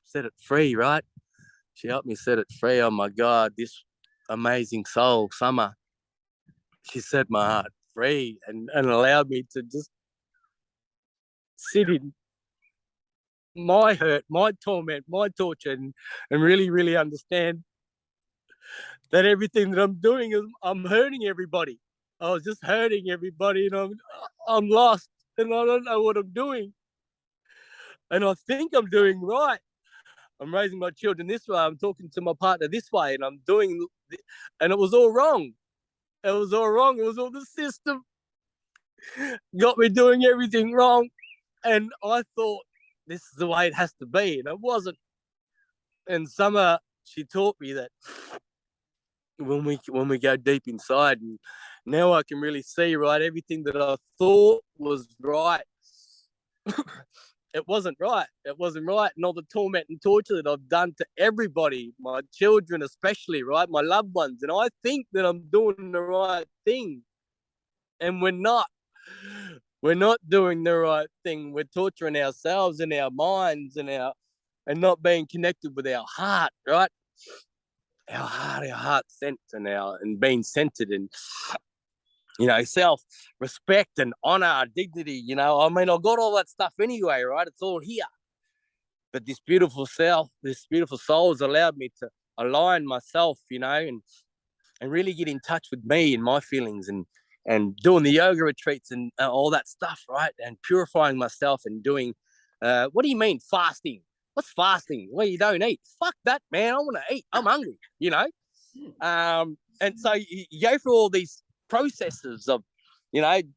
set it free, right? She helped me set it free. Oh my God, this amazing soul, Summer, she set my heart free, and allowed me to just sit in my hurt, my torment, my torture, and really, really understand that everything that I'm doing is I'm hurting everybody. I was just hurting everybody, and I'm lost, and I don't know what I'm doing. And I think I'm doing right. I'm raising my children this way. I'm talking to my partner this way, and I'm doing, and it was all wrong. It was all wrong. It was all the system got me doing everything wrong. And I thought this is the way it has to be, and it wasn't. And Summer, she taught me that when we go deep inside, and now I can really see, right, everything that I thought was right, it wasn't right. It wasn't right. And all the torment and torture that I've done to everybody, my children especially, right, my loved ones. And I think that I'm doing the right thing, and we're not. We're not doing the right thing. We're torturing ourselves and our minds and not being connected with our heart, right? Our heart sense, and being centered, and self-respect and honor, dignity. I mean, I got all that stuff anyway, right? It's all here. But this beautiful self, this beautiful soul has allowed me to align myself, and really get in touch with me and my feelings, and doing the yoga retreats and all that stuff, right? And purifying myself and doing, what do you mean fasting? What's fasting? Well, you don't eat. Fuck that, man. I want to eat. I'm hungry, And so you go through all these processes of,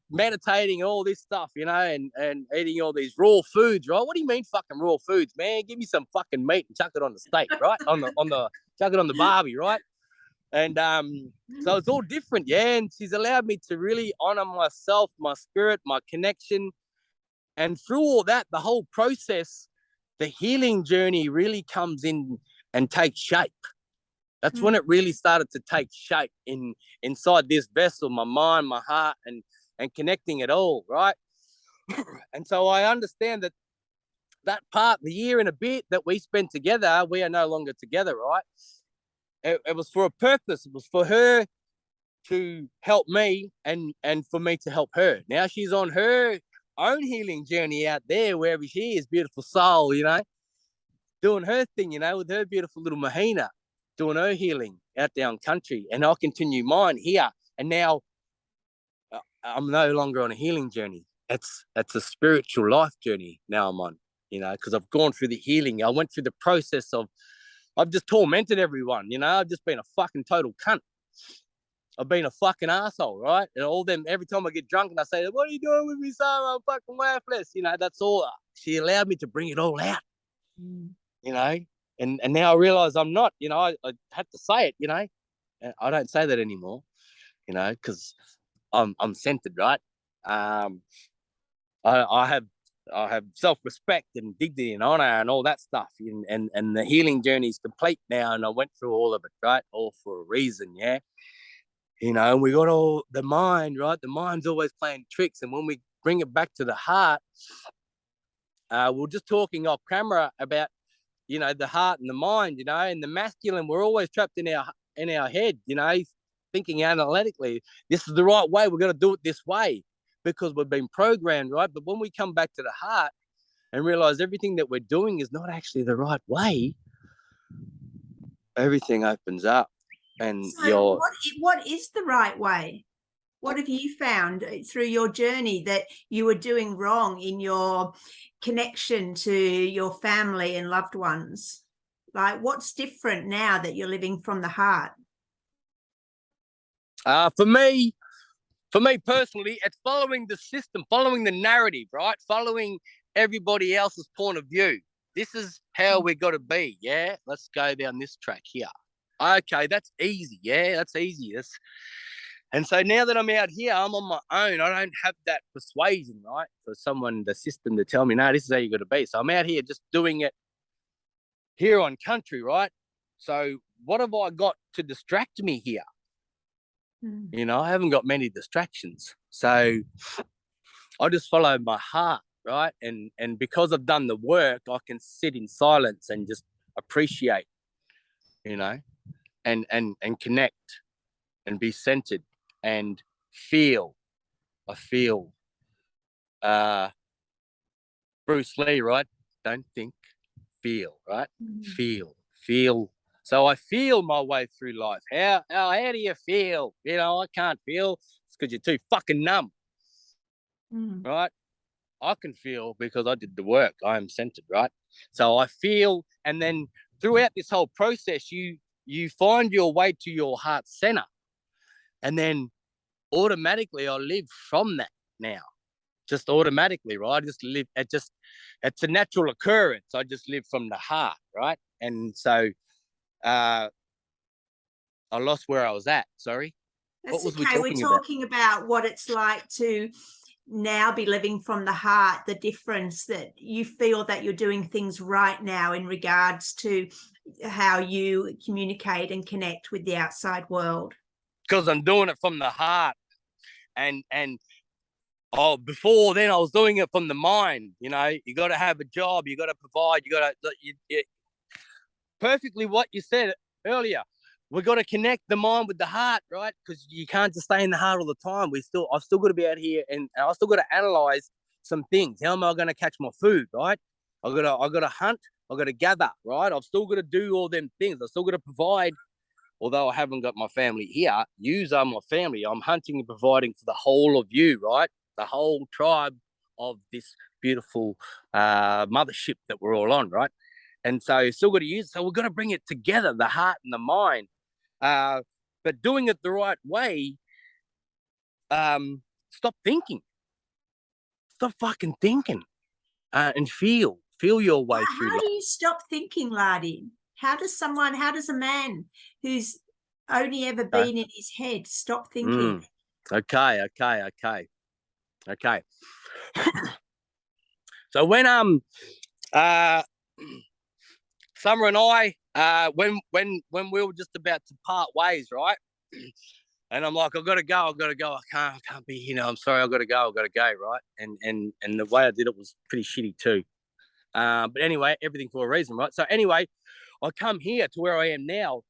meditating, all this stuff, and eating all these raw foods, right? What do you mean fucking raw foods, man? Give me some fucking meat and chuck it on the steak, right? Chuck it on the barbie, right? And so it's all different, yeah. And she's allowed me to really honor myself, my spirit, my connection. And through all that, the whole process, the healing journey really comes in and takes shape. That's when it really started to take shape inside this vessel, my mind, my heart, and connecting it all, right? And so I understand that part, the year and a bit that we spent together, we are no longer together, right? It was for a purpose. It was for her to help me and for me to help her. Now she's on her own healing journey out there, wherever she is, beautiful soul, doing her thing, with her beautiful little Mahina, doing her healing out down country. And I'll continue mine here. And now I'm no longer on a healing journey. It's a spiritual life journey now I'm on, because I've gone through the healing. I went through the process of, I've just tormented everyone, I've just been a fucking total cunt. I've been a fucking asshole, right? And all them, every time I get drunk and I say, what are you doing with me, son? I'm fucking worthless. That's all. She allowed me to bring it all out, and now I realize I'm not, I had to say it, and I don't say that anymore, because I'm centered, right? I have self-respect and dignity and honor and all that stuff, and the healing journey is complete now, and I went through all of it, right? All for a reason, yeah. And we got all the mind, right? The mind's always playing tricks, and when we bring it back to the heart, we're just talking off camera about, the heart and the mind, and the masculine. We're always trapped in our head, thinking analytically. This is the right way. We're going to do it this way, because we've been programmed, right? But when we come back to the heart and realize everything that we're doing is not actually the right way, everything opens up. And so what is the right way? What have you found through your journey that you were doing wrong in your connection to your family and loved ones? Like, what's different now that you're living from the heart? For me personally, it's following the system, following the narrative, right? Following everybody else's point of view. This is how we got to be, yeah? Let's go down this track here. Okay, that's easy, yeah? That's easy. And so now that I'm out here, I'm on my own. I don't have that persuasion, right? For someone, the system, to tell me, no, this is how you got to be. So I'm out here just doing it here on country, right? So what have I got to distract me here? I haven't got many distractions. So I just follow my heart, right? And because I've done the work, I can sit in silence and just appreciate, and connect and be centered and feel. I feel Bruce Lee, right? Don't think, feel, right? Feel. So I feel my way through life. How do you feel? I can't feel. It's because you're too fucking numb, right? I can feel because I did the work. I am centered, right? So I feel, and then throughout this whole process, you find your way to your heart center, and then automatically I live from that now. Just automatically, right? I just live. It's a natural occurrence. I just live from the heart, right? And so, I lost where I was at. Sorry. That's okay. We're talking about what it's like to now be living from the heart, the difference that you feel that you're doing things right now in regards to how you communicate and connect with the outside world. Because I'm doing it from the heart, and before then I was doing it from the mind. You know, you got to have a job, you got to provide, you got to perfectly what you said earlier. We've got to connect the mind with the heart, right? Because you can't just stay in the heart all the time. I've still got to be out here, and I've still got to analyze some things. How am I going to catch my food, right? I got to hunt. I got to gather, right? I've still got to do all them things. I've still got to provide. Although I haven't got my family here, yous are my family. I'm hunting and providing for the whole of you, right? The whole tribe of this beautiful mothership that we're all on, right? And so still got to use. So we've got to bring it together, the heart and the mind. But doing it the right way, stop thinking. Stop fucking thinking, and feel your way through life. How do you stop thinking, Lardy? How does a man who's only ever been in his head stop thinking? Okay. So when Summer and I, when we were just about to part ways, right? And I'm like, I gotta go. I can't be, I'm sorry, I gotta go, right? And the way I did it was pretty shitty too. But anyway, everything for a reason, right? So anyway, I come here to where I am now,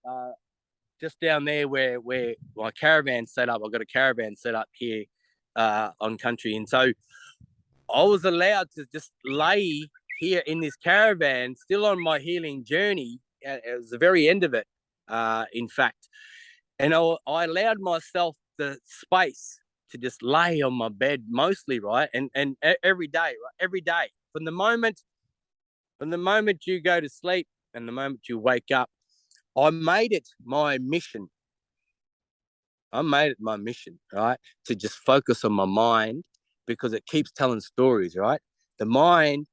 just down there where my caravan's set up. I've got a caravan set up here on country. And so I was allowed to just lay here in this caravan, still on my healing journey. It was the very end of it, in fact. And I allowed myself the space to just lay on my bed mostly, right? And every day, right? Every day. From the moment you go to sleep and the moment you wake up, I made it my mission, right? To just focus on my mind, because it keeps telling stories, right? The mind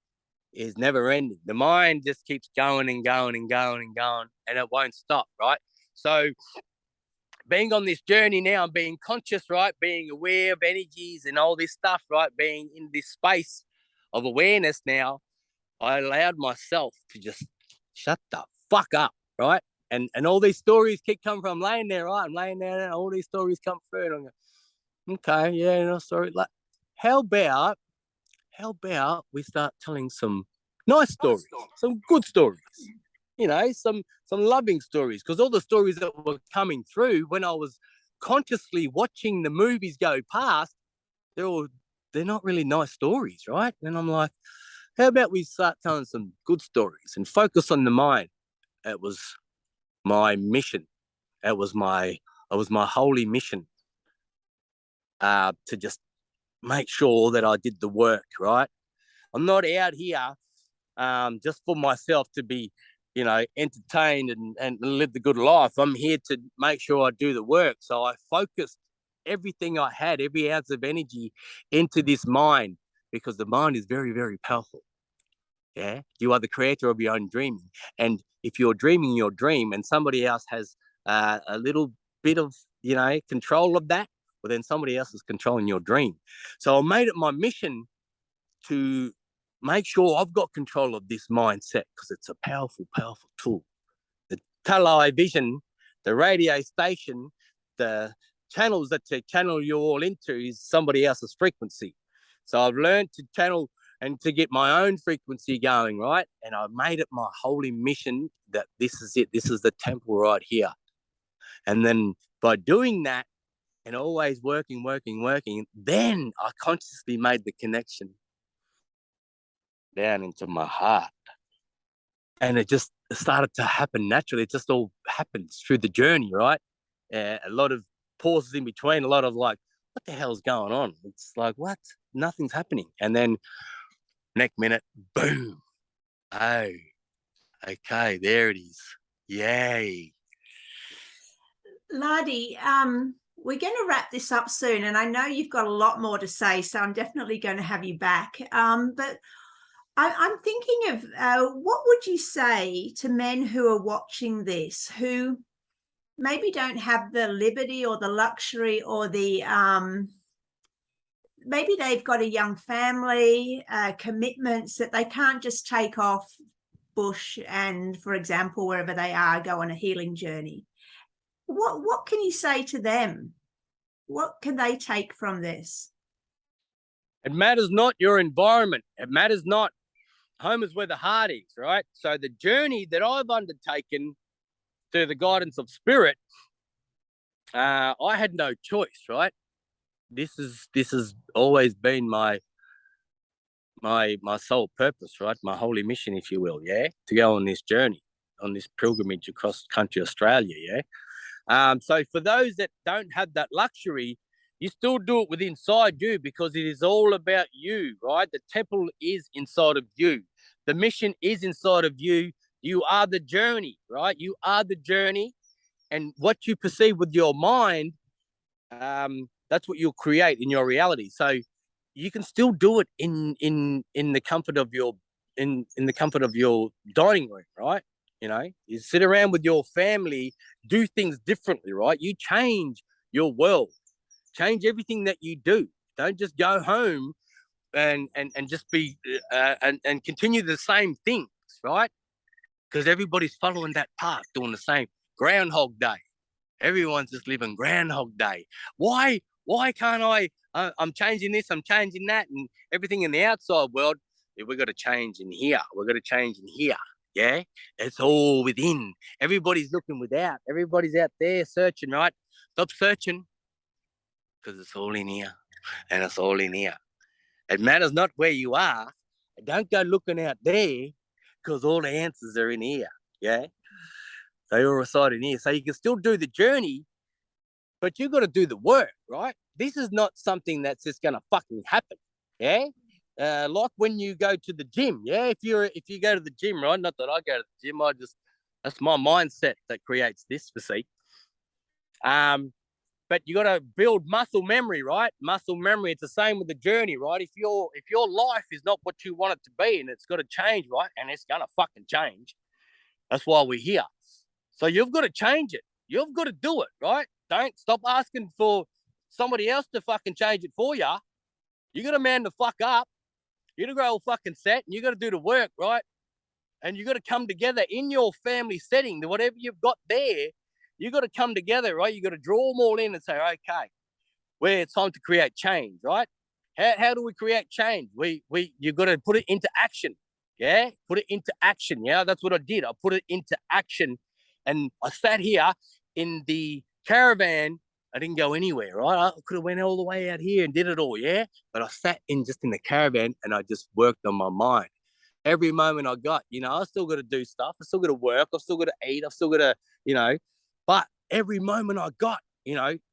is never ending. The mind just keeps going and going and going and going, and it won't stop, right? So being on this journey now, I'm being conscious, right? Being aware of energies and all this stuff, right? Being in this space of awareness now, I allowed myself to just shut the fuck up, right? And all these stories keep coming from. I'm laying there, right? I'm laying there, and all these stories come through, and I'm going, okay, yeah, sorry. Like, how about we start telling some nice stories, some good stories, some loving stories, because all the stories that were coming through when I was consciously watching the movies go past, they're not really nice stories, right? And I'm like, how about we start telling some good stories and focus on the mind? It was my mission. It was my holy mission, to just make sure that I did the work, right? I'm not out here just for myself to be, entertained and live the good life. I'm here to make sure I do the work. So I focused everything I had, every ounce of energy, into this mind, because the mind is very, very powerful. Yeah, you are the creator of your own dreaming. And if you're dreaming your dream and somebody else has a little bit of, control of that, well, then somebody else is controlling your dream. So I made it my mission to make sure I've got control of this mindset, because it's a powerful, powerful tool. The television, the radio station, the channels that to channel you all into is somebody else's frequency. So I've learned to channel and to get my own frequency going, right? And I made it my holy mission that this is it. This is the temple right here. And then by doing that and always working, then I consciously made the connection down into my heart. And it just started to happen naturally. It just all happens through the journey, right? A lot of pauses in between, a lot of like, what the hell's going on? It's like, what? Nothing's happening. And then next minute, boom. Oh, okay, there it is. Yay. Lardy, we're going to wrap this up soon, and I know you've got a lot more to say, so I'm definitely going to have you back. But I'm thinking of what would you say to men who are watching this, who maybe don't have the liberty or the luxury or the maybe they've got a young family, commitments that they can't just take off bush and, for example, wherever they are, go on a healing journey. What can you say to them? What can they take from this? It matters not your environment. It matters not. Home is where the heart is, right? So the journey that I've undertaken through the guidance of spirit, I had no choice, right? This has always been my sole purpose, right? My holy mission, if you will, yeah, to go on this journey, on this pilgrimage across country Australia, yeah. So for those that don't have that luxury, you still do it with inside you because it is all about you, right? The temple is inside of you. The mission is inside of you. You are the journey, right? You are the journey. And what you perceive with your mind, that's what you'll create in your reality. So you can still do it in the comfort of your in the comfort of your dining room, right? You know, you sit around with your family, do things differently, right? You change your world, change everything that you do. Don't just go home and just be and continue the same things, right? Because everybody's following that path, doing the same. Groundhog Day. Everyone's just living Groundhog Day. Why can't I? I'm changing this, I'm changing that, and everything in the outside world. We've got to change in here. We've got to change in here. Yeah, it's all within. Everybody's looking without. Everybody's out there searching, right? Stop searching because it's all in here and it's all in here. It matters not where you are. Don't go looking out there because all the answers are in here. Yeah, they all reside in here. So you can still do the journey, but you got to do the work, right? This is not something that's just going to fucking happen. Yeah. Like when you go to the gym, yeah. If you go to the gym, right? Not that I go to the gym, that's my mindset that creates this physique. But you got to build muscle memory, right? Muscle memory. It's the same with the journey, right? If your life is not what you want it to be, and it's got to change, right? And it's gonna fucking change. That's why we're here. So you've got to change it. You've got to do it, right? Don't stop asking for somebody else to fucking change it for you. You got to man the fuck up. You got to grow a fucking set, and you got to do the work, right? And you got to come together in your family setting. Whatever you've got there, you got to come together, right? You got to draw them all in and say, okay, it's time to create change, right? How do we create change? You got to put it into action. Yeah, put it into action. Yeah, that's what I did. I put it into action, and I sat here in the caravan. I didn't go anywhere, right? I could have went all the way out here and did it all, yeah. But I sat just in the caravan and I just worked on my mind. Every moment I got, I still got to do stuff. I still got to work. I still got to eat. I still got to, but every moment I got,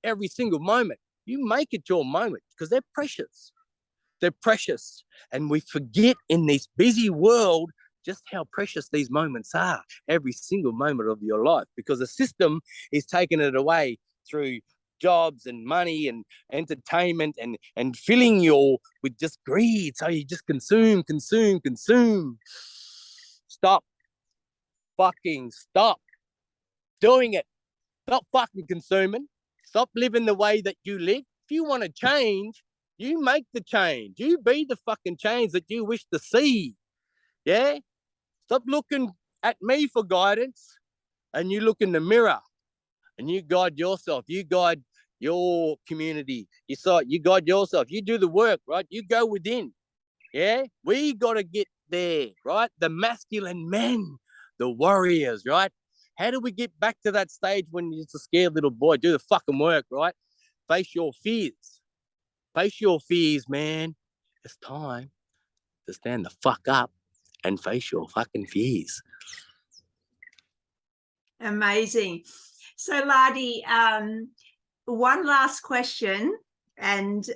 every single moment, you make it your moment because they're precious. They're precious. And we forget in this busy world just how precious these moments are, every single moment of your life, because the system is taking it away through jobs and money and entertainment and filling you with just greed. So you just consume. Stop. Fucking stop doing it. Stop fucking consuming. Stop living the way that you live. If you want to change, you make the change. You be the fucking change that you wish to see. Yeah? Stop looking at me for guidance and you look in the mirror and you guide yourself. You guide your community. You guide yourself. You do the work, right? You go within. Yeah? We got to get there, right? The masculine men, the warriors, right? How do we get back to that stage when you're just a scared little boy? Do the fucking work, right? Face your fears. Face your fears, man. It's time to stand the fuck up and face your fucking fears. Amazing. So, Lardy, one last question. And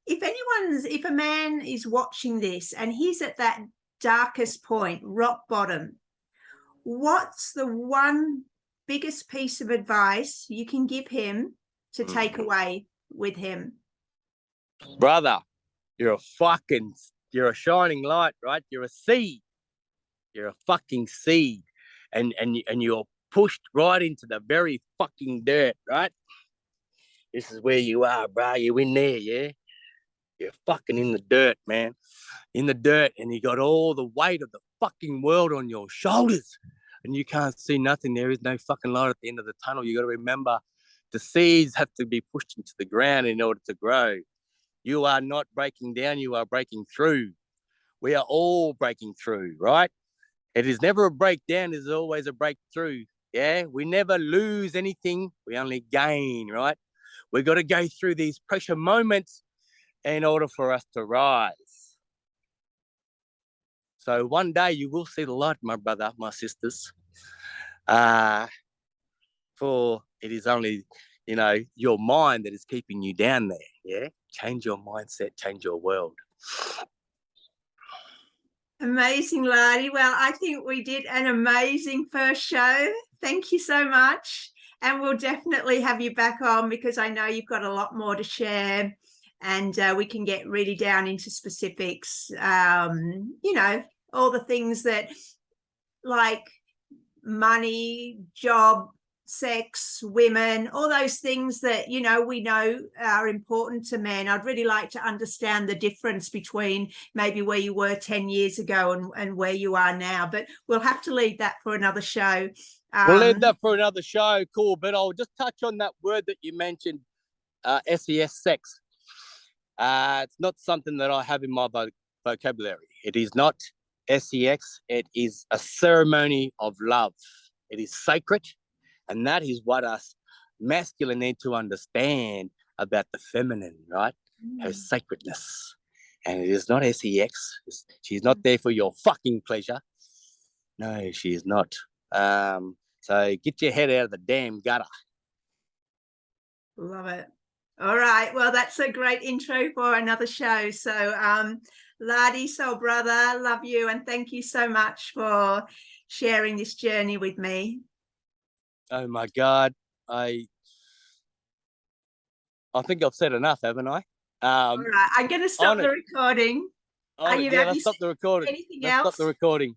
if a man is watching this and he's at that darkest point, rock bottom, what's the one biggest piece of advice you can give him to take away with him? Brother, you're a shining light, right? You're a seed. You're a fucking seed. And you're pushed right into the very fucking dirt, right? This is where you are, bro. You're in there, yeah? You're fucking in the dirt, man. In the dirt, and you got all the weight of the fucking world on your shoulders. And you can't see nothing. There is no fucking light at the end of the tunnel. You got to remember the seeds have to be pushed into the ground in order to grow. You are not breaking down, you are breaking through. We are all breaking through, right? It is never a breakdown, it is always a breakthrough. Yeah, we never lose anything, we only gain, right? We got to go through these pressure moments in order for us to rise. So one day you will see the light, my brother, my sisters. For it is only, your mind that is keeping you down there. Yeah, change your mindset, change your world. Amazing, Lardy. Well, I think we did an amazing first show. Thank you so much. And we'll definitely have you back on, because I know you've got a lot more to share, and we can get really down into specifics. All the things that, like money, job, sex, women, all those things that we know are important to men. I'd really like to understand the difference between maybe where you were 10 years ago and where you are now, but we'll have to leave that for another show. We'll leave that for another show. Cool. But I'll just touch on that word that you mentioned, SES, sex. It's not something that I have in my vocabulary. It is not SEX. It is a ceremony of love. It is sacred. And that is what us masculine need to understand about the feminine, right? Her sacredness. And it is not SEX. She's not there for your fucking pleasure. No, she is not. So get your head out of the damn gutter. Love it. All right. Well, that's a great intro for another show. So, Lardy, soul brother, love you. And thank you so much for sharing this journey with me. Oh my God. I think I've said enough, haven't I? All right. I'm going to stop the recording. Let's stop the recording. Anything else? Stop the recording.